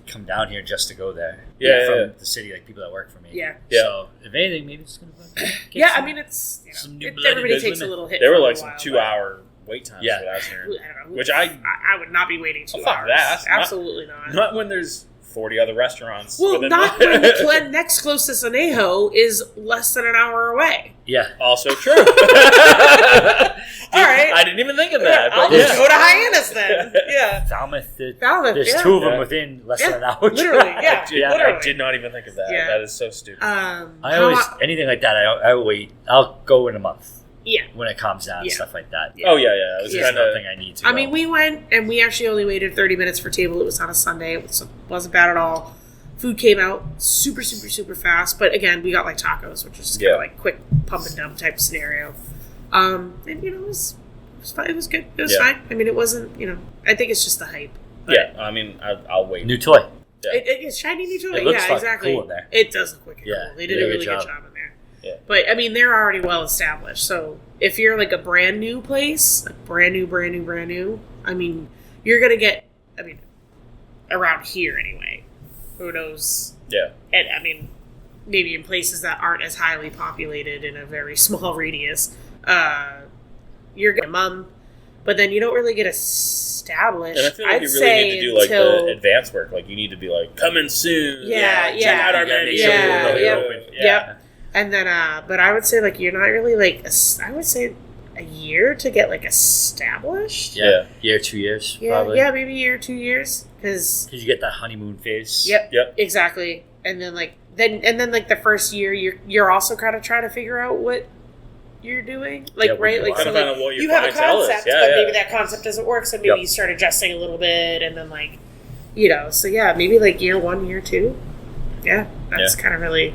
come down here just to go there. Yeah, from yeah. the city, like people that work for me. Yeah. Yeah. So if anything, maybe it's gonna get Yeah, some- I mean it's some you new know, blood in everybody those takes a women. little hit. There were for a like some while, 2-hour wait times Yeah. for that here. but I don't know. Which I would not be waiting 2 fuck hours. that. Absolutely not. Not when there's 40 other restaurants. Well, within not when the next closest Anejo is less than an hour away. Yeah. Also true. All right. I didn't even think of that. I'll But just go to Hyannis then. Yeah. Falmouth. There's yeah. two of them Yeah. within less Yeah, than an hour. literally, drive. yeah. I did not even think of that. Yeah. That is so stupid. Anything like that. I wait. I'll go in a month. Yeah. When it calms down and Yeah. stuff like that. Oh, yeah. It was Yeah. kind There's of... nothing I need to. I go. mean, we went and we actually only waited 30 minutes for table. It was on a Sunday. It wasn't bad at all. Food came out super, super, super fast. But again, we got like tacos, which was kind of like quick pump and dump type scenario. And it was fine. It was good. It was fine. I mean, it wasn't, I think it's just the hype. But I mean, I'll wait. new toy. It's shiny new toy. It looks Yeah, fucking exactly. cool in there. It does look wicked Yeah, cool. They did a really good job in there. Yeah. But I mean, they're already well established. So if you're like a brand new place, like brand new, I mean, you're gonna get. I mean, around here anyway. Who knows? Yeah. And I mean, maybe in places that aren't as highly populated in a very small radius, you're gonna but then you don't really get established. And I feel like I'd you really say need to do like until, the advanced work. Like you need to be like, coming soon. Yeah, Check out our You gotta menu. make sure Yeah, we're yeah. open. Yep. And then, but I would say like you're not really like I would say a year to get like established. Yeah. Year, 2 years, Yeah, probably. yeah, maybe a year, 2 years, because Because you get that honeymoon phase. yep, Yep. exactly. And then like the first year you're also kind of trying to figure out what you're doing, like Yeah, right, like Kind so of like, find out what your you have a clientele is. concept, Yeah, but yeah. maybe that concept doesn't work, so maybe Yep. you start adjusting a little bit, and then like so yeah, maybe like year 1, year 2, yeah, that's kind of really.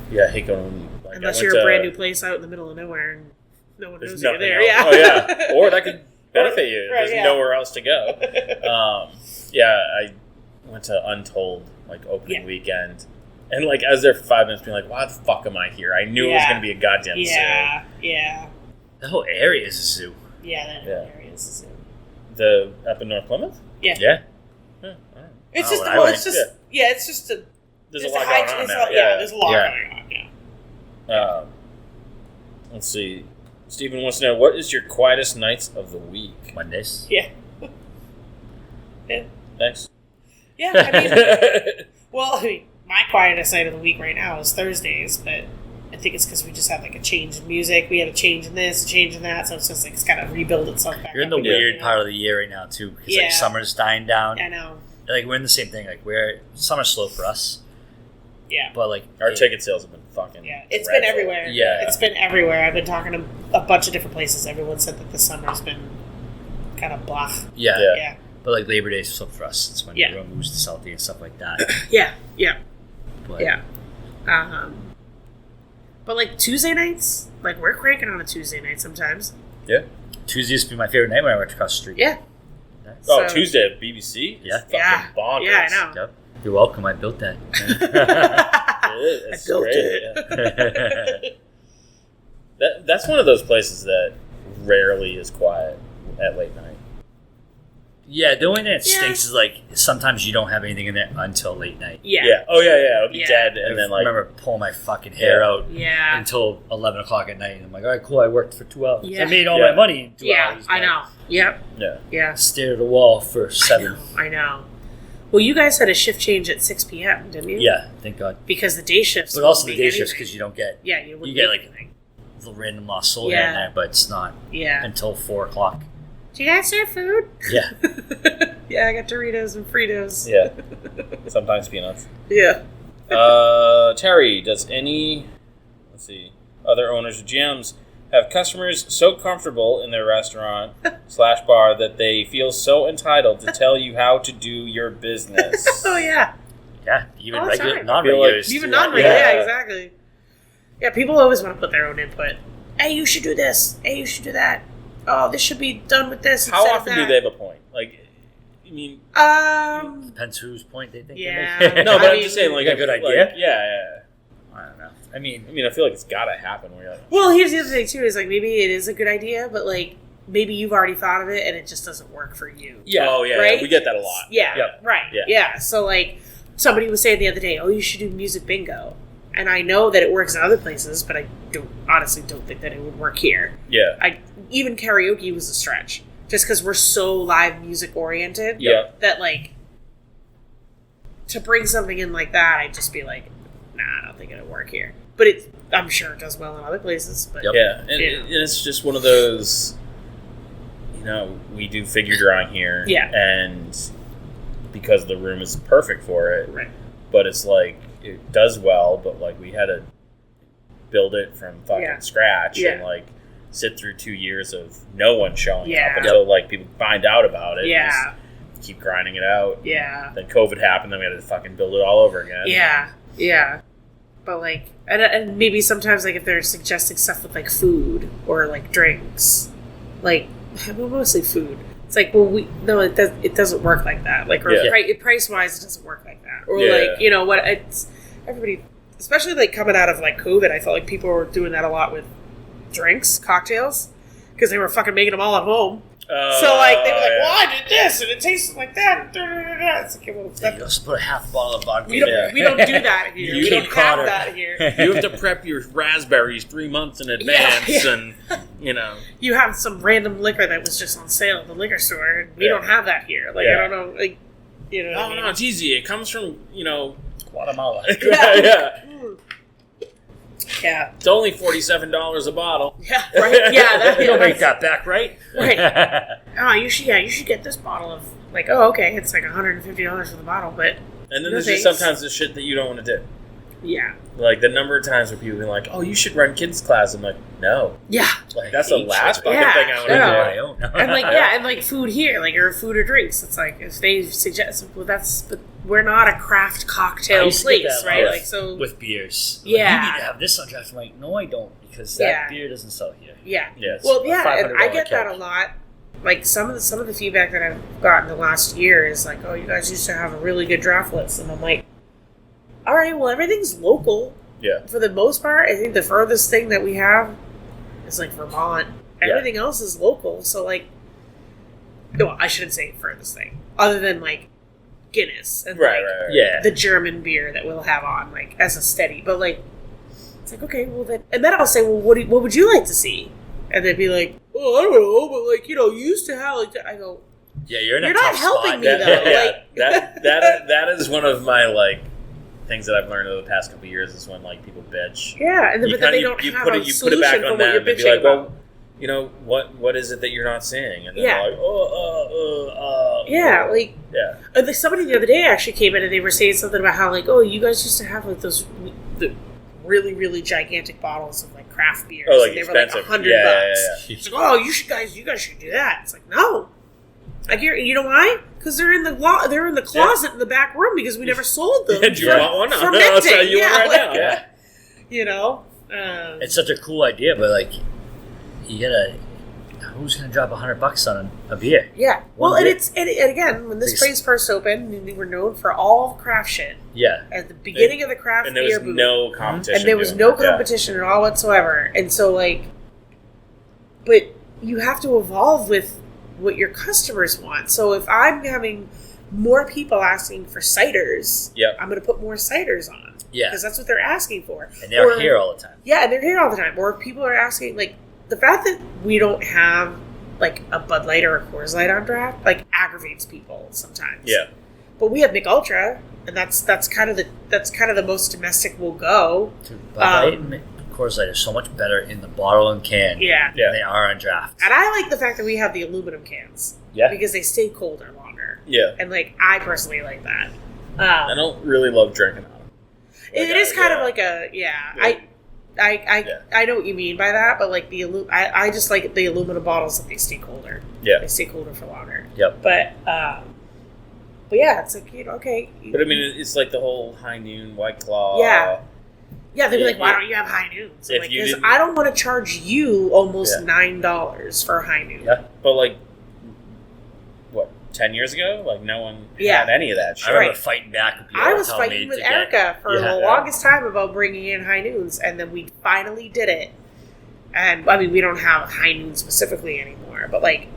Yeah, I hate going. Like, Unless I you're went a brand to- new place out in the middle of nowhere and no one There's knows you're nothing there. else. Yeah. Oh yeah, or that could benefit you. Right, There's yeah. nowhere else to go. Yeah, I went to Untold like opening Yeah. weekend, and like I was there for 5 minutes, being like, "Why the fuck am I here? I knew it was Yeah. going to be a goddamn Yeah. The whole area is a zoo. Yeah, that Yeah. area is a zoo. zoo." The up in North Plymouth. Yeah. Yeah. Huh, all right. It's Oh, just, I well, went- it's just, yeah, it's just a. There's a it's lot high- going on it's now. a- Yeah, there's a lot Yeah. going on. Yeah. Let's see. Stephen wants to know, what is your quietest nights of the week? Mondays. Yeah. Yeah. Thanks. Yeah. I mean, well, I mean, my quietest night of the week right now is Thursdays, but I think it's because we just had like a change in music. We had a change in this, a change in that, so it's just like it's kind of rebuild itself back. You're in up the again, weird you know? part of the year right now too, because Yeah. like summer's dying down. I know. Like we're in the same thing. Like summer's slow for us, Yeah. but like Our ticket sales have been fucking. Yeah, it's dreadful. been everywhere. Yeah. It's been everywhere. I've been talking to a bunch of different places. Everyone said that the summer's been kind of blah. yeah. Yeah. Yeah. But like Labor Day's slow for us. It's when Yeah. everyone moves to Southie and stuff like that. Yeah. Yeah. But Yeah. But like Tuesday nights, like we're cranking on a Tuesday night sometimes. Yeah. Tuesday used to be my favorite night when I worked across the street. Yeah. Oh, So- Tuesday at BBC? Yeah. Fucking Yeah. bonkers. Yeah, I know. Yep. You're welcome. I built that. It is. It's I built great, it. yeah. That's one of those places that rarely is quiet at late night. Yeah, the only thing that Yeah. stinks is like sometimes you don't have anything in there until late night. Yeah. Oh, yeah. It'll be Yeah. dead, I and then, like... remember pulling my fucking hair Yeah. out Yeah. until 11 o'clock at night. And I'm like, all right, cool. I worked for 2 hours. Yeah. I made all Yeah. my money in 2 Yeah. hours. I but know. Yep. Yeah. Yeah. Stared at the wall for 7. I know. Well, you guys had a shift change at 6 p.m., didn't you? Yeah, thank God. Because the day shifts. But also won't the make day shifts anything. because you don't get Yeah, you, wouldn't get, make like, anything. the random lost soul here Yeah. and there, but it's not Yeah. until 4 o'clock. Do you guys serve food? Yeah. Yeah, I got Doritos and Fritos. Yeah. Sometimes peanuts. Yeah. Terry, does any, other owners of gyms have customers so comfortable in their restaurant / bar that they feel so entitled to tell you how to do your business? Oh, yeah. Yeah, even All the regular, time. non-regulars. Even do that. non-regular, Yeah. yeah, exactly. Yeah, people always want to put their own input. Hey, you should do this. Hey, you should do that. Oh, this should be done with this. How instead of often do that. they have a point? Like, I mean, Depends whose point they think Yeah. they make. no, but I I'm just saying, like, a good like, idea? Yeah. I don't know. I mean, I feel like it's gotta happen where you're like, Well, here's the other thing, too, is like maybe it is a good idea, but like maybe you've already thought of it and it just doesn't work for you. yeah, oh yeah, Right? we get that a lot. Yeah, Yep. right. Yeah. Yeah. So like somebody was saying the other day, oh, you should do music bingo. And I know that it works in other places, but I honestly don't think that it would work here. Yeah. Even karaoke was a stretch. Just because we're so live music oriented Yeah. that like to bring something in like that, I'd just be like, nah, I don't think it'll work here. But I'm sure it does well in other places. But Yeah, and it's just one of those, we do figure drawing here. Yeah. And because the room is perfect for it. Right. But it's like, it does well, but like we had to build it from fucking scratch and like sit through 2 years of no one showing up until like people find out about it. Yeah. Just keep grinding it out. Yeah. Then COVID happened, then we had to fucking build it all over again. Yeah. Yeah. But like, and maybe sometimes like if they're suggesting stuff with like food or like drinks, like mostly food. It's like, well, it doesn't work like that. Like, or price wise, it doesn't work like that. Or like, it's everybody, especially like coming out of like COVID, I felt like people were doing that a lot with drinks, cocktails, because they were fucking making them all at home. So like they were like, well, I did this and it tasted like that. It's like, well, you just put a half bottle of vodka. We don't do that here. We don't have that here. You have to prep your raspberries 3 months in advance, and you have some random liquor that was just on sale at the liquor store. And we don't have that here. Like I don't know, like No, it's easy. It comes from Guatemala. Yeah. It's only $47 a bottle. Yeah, right. Yeah, you'll make that back, right? Right. You should get this bottle of like, okay, it's like $150 for the bottle, but and then there's just sometimes the shit that you don't want to do. Yeah. Like the number of times where people be like, "Oh, you should run kids class." I'm like, "No." Yeah. Like that's the last fucking thing I want to do. And like and like food here, like or food or drinks. It's like if they suggest, but we're not a craft cocktail place, right? Like so with beers. Yeah. Like, you need to have this on draft. I'm like, no, I don't, because that beer doesn't sell here. Yeah. Yes. Well, and I get that a lot. Like some of the feedback that I've gotten the last year is like, oh, you guys used to have a really good draft list, and I'm like, all right, well, everything's local. Yeah. For the most part, I think the furthest thing that we have is like Vermont. Everything else is local, so like, well, I shouldn't say furthest thing, other than like Guinness and right. the German beer that we'll have on like as a steady. But like, it's like, okay, well then, and then I'll say, well, what would you like to see? And they'd be like, oh, I don't know, but like, you used to have like that. I go, yeah, you're not helping spot. me though. That is one of my like things that I've learned over the past couple of years is when like people bitch. Yeah, and but then they don't have a solution for what you're bitching about. What is it that you're not seeing? And then they're like, like somebody the other day actually came in and they were saying something about how like, oh, you guys used to have like those the really, really gigantic bottles of like craft beers. Oh, like and they expensive. were like $100. Yeah. It's like, oh, you guys should do that. It's like, no. I hear, you know why? Because they're in the closet in the back room because we never sold them. Do you want one? Fermenting. I'll tell you one right now. Yeah. It's such a cool idea, but like, you gotta. Who's gonna drop $100 on a beer? Yeah. Well, and again, when this place first opened, we were known for all craft shit. Yeah. At the beginning of the craft beer, and there was no competition. And there was no competition at all whatsoever. And so, like, but you have to evolve with what your customers want. So if I'm having more people asking for ciders, I'm going to put more ciders on. Yeah. Because that's what they're asking for. And they're here all the time. Yeah, and they're here all the time. Or people are asking, like, the fact that we don't have, like, a Bud Light or a Coors Light on draft, like, aggravates people sometimes. Yeah. But we have Mick Ultra, and that's kind of the most domestic we'll go. Dude, Bud Light and Coors Light are so much better in the bottle and can than they are on draft. And I like the fact that we have the aluminum cans. Yeah. Because they stay colder longer. Yeah. And, like, I personally like that. I don't really love drinking out of them. It is kind of like a, I know what you mean by that, but like I just like the aluminum bottles that they stay colder. Yeah. They stay colder for longer. Yep. But yeah, it's like, okay. But I mean, it's like the whole High Noon, White Claw. Yeah. Yeah, they'd be like, why don't you have High Noons? Like, because I don't want to charge you almost $9 for a High Noon. Yeah. But like, what, 10 years ago? Like, no one had any of that shit. I remember fighting back with people. I was fighting with Erica for the longest time about bringing in High Noons, and then we finally did it. And, I mean, we don't have High Noon specifically anymore, but, like,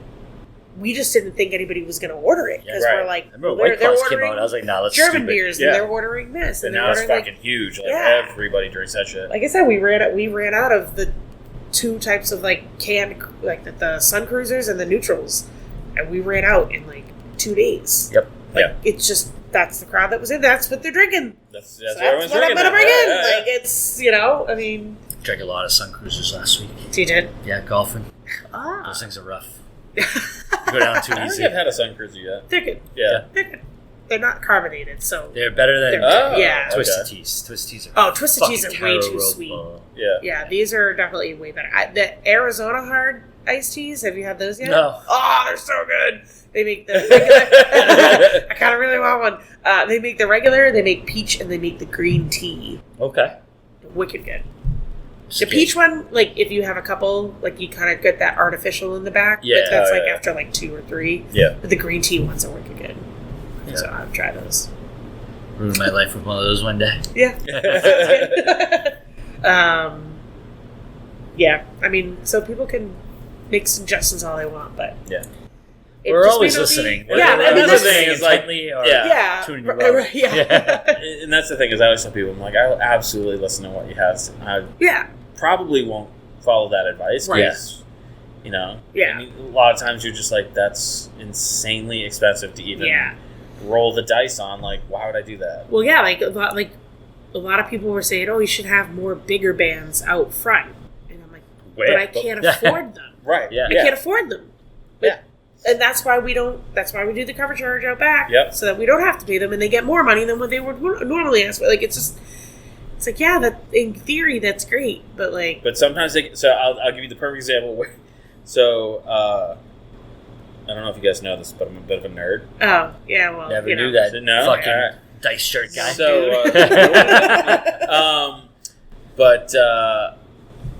we just didn't think anybody was going to order it because we're like, they're ordering came out. I was like, nah, that's German stupid. beers, and they're ordering this, and now it's fucking huge. Like everybody drinks that shit. Like I said, we ran out of the two types of like canned, like the Sun Cruisers and the Neutrals, and we ran out in like 2 days. Yep. Like, it's just that's the crowd that was in. That's what they're drinking. That's So what everyone's what I'm drinking. gonna bring now. in. Yeah, yeah. Like it's I mean, Drank a lot of Sun Cruisers last week. you did. Yeah, golfing. Ah, Those things are rough. Go down too I don't easy. think I've had a Sun Cruiser yet. they're good. Yeah. They're good. They're not carbonated, so. They're better than Yeah. Twisted okay. Teas. Twisted Teas are Oh, Twisted Teas fucking are way too terrible. sweet. Yeah. Yeah, these are definitely way better. The Arizona hard iced teas, have you had those yet? No. Oh, they're so good. They make the regular. I kind of really want one. They make the regular, they make peach, and they make the green tea. Okay. Wicked good. The peach one, like if you have a couple, like you kind of get that artificial in the back. Yeah, but that's like yeah. after like 2 or 3. Yeah. But the green tea ones are wicked good. Yeah. So I've tried those. Ruin my life with one of those one day. Yeah. Yeah. I mean, so people can make suggestions all they want, but Yeah. it We're just always may not be- listening. Yeah, And I mean, that's the this, thing is, like, intently or yeah. yeah, tuning you right, out. right, yeah, And that's the thing is, I always tell people, I'm like, I will absolutely listen to what you have. I yeah, probably won't follow that advice. Right. 'Cause, you know, Yeah. I mean, a lot of times you're just like, that's insanely expensive to even yeah. roll the dice on. Like, why would I do that? Well, yeah, like a lot of people were saying, "Oh, you should have more bigger bands out front," and I'm like, "But I can't afford them. Right. Yeah. I can't afford them." But- Yeah. And that's why we don't. That's why we do the cover charge out back, Yep. so that we don't have to pay them, and they get more money than what they would normally ask for. Like it's just, it's like yeah, that in theory that's great, but like But sometimes they. So I'll give you the perfect example. So I don't know if you guys know this, but I'm a bit of a nerd. oh yeah, well Never you knew know. that. No? Fucking Alright. dice shirt guy. So, but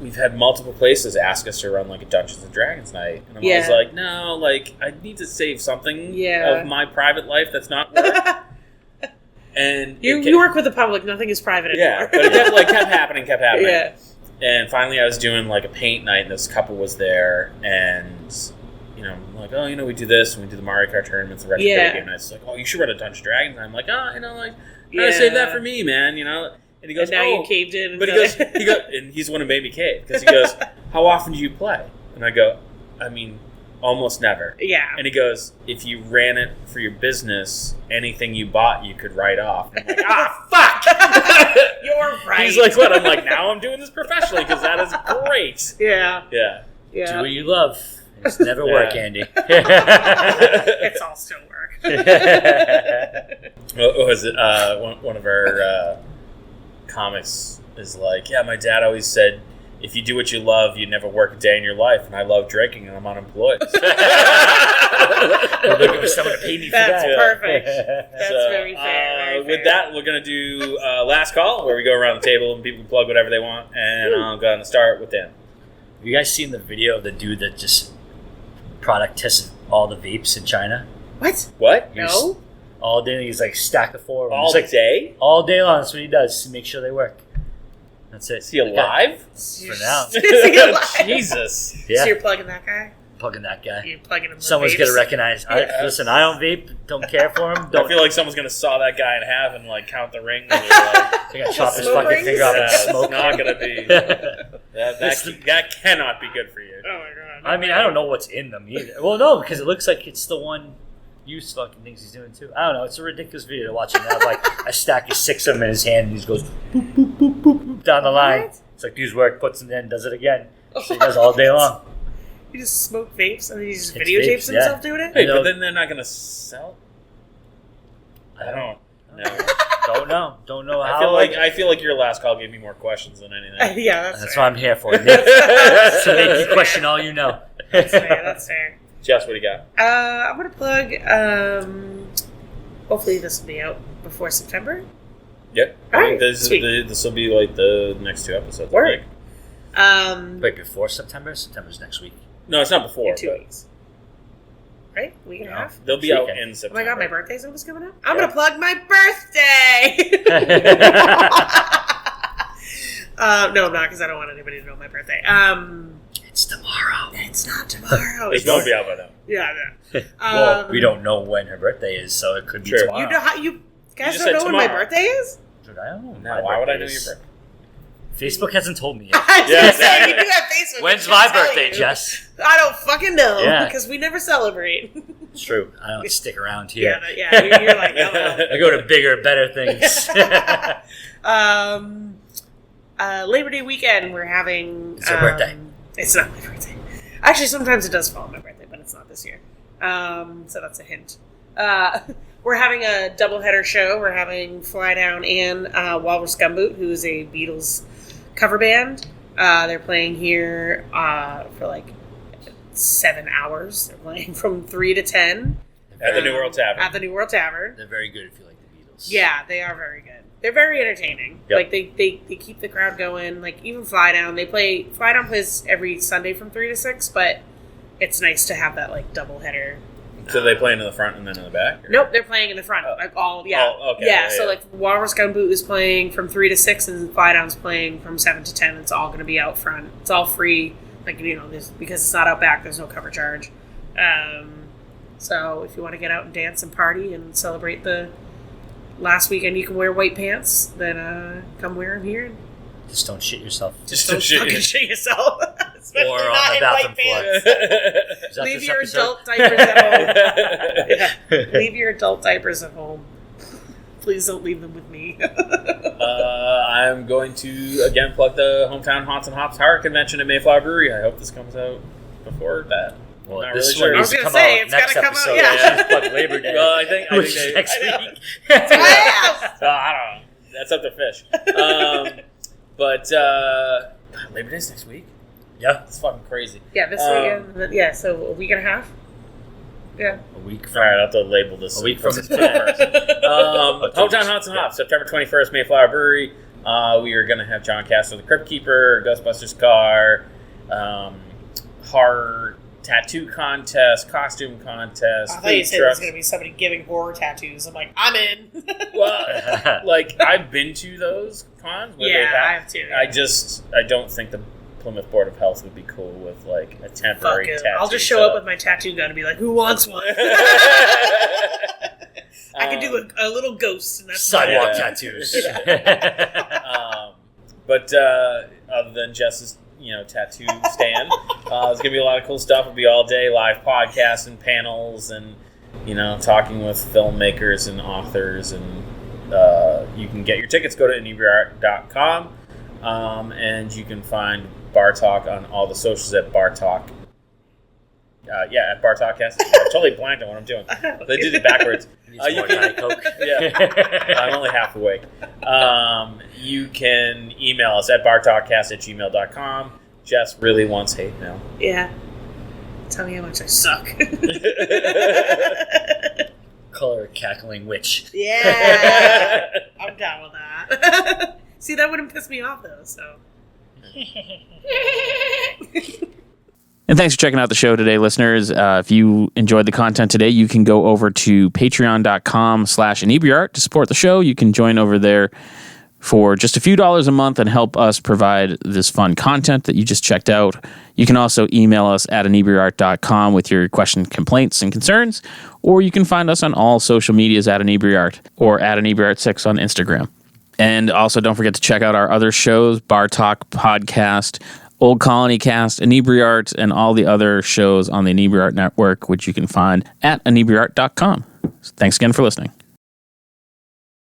we've had multiple places ask us to run like a Dungeons and Dragons night, and I'm always Yeah. like, no, like I need to save something Yeah. of my private life that's not work. And you it you work with the public. Nothing is private yeah, anymore. but it kept happening. Yeah. And finally, I was doing like a paint night, and this couple was there, and you know, I'm like, oh, you know, we do this, and we do the Mario Kart tournaments, and retro Yeah. game nights. Like, oh, you should run a Dungeons and Dragons. And I'm like, oh, you know, like, Yeah. gotta save that for me, man. You know. And he goes, And now oh, you caved in. And but he goes, and he's the one who made me cave because he goes, how often do you play? And I go, I mean, almost never. yeah. And he goes, if you ran it for your business, anything you bought, you could write off. I'm like, fuck! You're right. He's like, what? I'm like, now I'm doing this professionally because that is great. yeah, Yeah. Do yeah. what you love. It's never work, Yeah. Andy. It's all still work. What was it? One of our comics is like, yeah, my dad always said, if you do what you love, you never work a day in your life. And I love drinking, and I'm unemployed. I'm looking for someone to pay me for That's that. perfect. That's very fair. Very With fair. that, we're going to do last call, where we go around the table and people can plug whatever they want. And I'm going to start with Dan. Have you guys seen the video of the dude that just product tested all the vapes in China? What? What? No. All day, he's like stack of 4 of them. All It's like day? all day long. That's what he does to make sure they work. That's it. Is he alive? For now. Is he alive? Jesus. Yeah, So you're plugging that guy? plugging that guy. You're plugging him with Someone's vapes? gonna recognize. Yeah. Listen, I don't vape. Don't care for him. I Don't. feel like someone's going to saw that guy in half and like count the rings. And like, I gotta chop his Smoke fucking rings? finger off and it's smoke. not going to be. That cannot be good for you. Oh my god. I mean, I don't know what's in them either. Well, no, because it looks like it's the one use fucking things he's doing too. I don't know. It's a ridiculous video to watch him have like a stack of 6 of them in his hand, and he just goes boop, boop, boop, boop, boop, down the line. What? It's like, these work, puts them in, does it again. So he does all day long. You just smoke vapes and then he just It's videotapes vapes, himself yeah. doing it? Hey, No. but then they're not going to sell. I don't know. Don't know how. I feel like your last call gave me more questions than anything. Yeah, that's That's fair. what I'm here for, Nick. To make you question all you know. That's fair. That's fair. Jess, what do you got? I'm gonna plug. Hopefully, this will be out before September. Yep. All I right, think sweet. this will be like the next 2 episodes. I Word. think. Wait, before September? September's next week. No, it's not before. In 2 but weeks. Right? Week and a half. They'll be Next out weekend. in Oh September. my god, my birthday's almost coming up. I'm Yeah. gonna plug my birthday. No, I'm not, because I don't want anybody to know my birthday. It's tomorrow. It's not tomorrow. It's going to be out by then. Yeah. No. Well, we don't know when her birthday is, so it could be True. tomorrow. You know how you guys just don't know said when my tomorrow. birthday is? Dude, I don't know. when No, my why would I know birthday your is. birthday? Facebook hasn't told me yet. I was Yeah, gonna say, exactly. you do have Facebook. When's it my should tell birthday, you. Jess? I don't fucking know Yeah. because we never celebrate. It's true. I don't stick around here. You're like, oh. I go to bigger, better things. Labor Day weekend, we're having... It's our birthday. It's not my birthday. Actually, sometimes it does fall on my birthday, but it's not this year. So that's a hint. We're having a doubleheader show. We're having Fly Down and Walrus Gumboot, who is a Beatles cover band. They're playing here for like 7 hours. They're playing from 3 to 10. At the New World Tavern. At the New World Tavern. They're very good if you like the Beatles. Yeah, they are very good. They're very entertaining. Yep. Like they keep the crowd going. Like even Fly Down plays every Sunday from 3 to 6, but it's nice to have that like double header. So they play in the front and then in the back? Or? Nope, they're playing in the front. Okay. Yeah, so like Walrus Gumboot is playing from 3 to 6 and Fly Down's playing from 7 to 10. It's all going to be out front. It's all free. Like, because it's not out back, there's no cover charge. So if you want to get out and dance and party and celebrate the last weekend you can wear white pants, then come wear them here. Just don't shit yourself. Just don't fucking shit yourself. Especially Or on not the in bathroom white floor. pants. Leave your adult diapers at home. Leave your adult diapers at home. Please don't leave them with me. I'm going to, again, plug the Hometown Haunts and Hops Horror Convention at Mayflower Brewery. I hope this comes out before that. Well, Not this really one sure. needs to come say, out it's next gotta come out, episode. yeah. Just plug Labor Day. Well, I think they, next I know. week. I don't know. That's up to Fish. But God, Labor Day's next week? Yeah. It's fucking crazy. Yeah, this weekend. Yeah, so a week and a half. Yeah. A week All from right, I'll have to label this. A week from this Hometown Haunts and Hops, September 21st, Mayflower Brewery. We are going to have John Castor, the Crypt Keeper, Ghostbusters car, horror tattoo contest, costume contest. I thought you said there was going to be somebody giving horror tattoos. I'm like, I'm in. Well, like, I've been to those cons. Where I have too. I don't think the Plymouth Board of Health would be cool with, like, a temporary Fuck it. tattoo. I'll just show up with my tattoo gun and be like, who wants one? I could do a little ghost. And that's sidewalk Yeah. tattoos. But other than Jess's, tattoo stand, there's gonna be a lot of cool stuff. It'll be all day live podcasts and panels, and talking with filmmakers and authors. And you can get your tickets. Go to inebriart.com, and you can find Bar Talk on all the socials at Bar Talk. At Bar Talkcast. I totally blanked on what I'm doing. They did it backwards. You can, Coke. Yeah, I'm only half awake. You can email us at bartalkcast@gmail.com. Jess really wants hate mail. Yeah. Tell me how much I suck. Color cackling witch. Yeah. I'm down with that. See, that wouldn't piss me off, though, so. And thanks for checking out the show today, listeners. If you enjoyed the content today, you can go over to patreon.com/inebriart to support the show. You can join over there for just a few dollars a month and help us provide this fun content that you just checked out. You can also email us at inebriart.com with your questions, complaints, and concerns, or you can find us on all social medias at inebriart or at inebriart6 on Instagram. And also don't forget to check out our other shows, Bar Talk Podcast, Old Colony Cast, Inebriart, and all the other shows on the Inebriart Network, which you can find at inebriart.com. Thanks again for listening.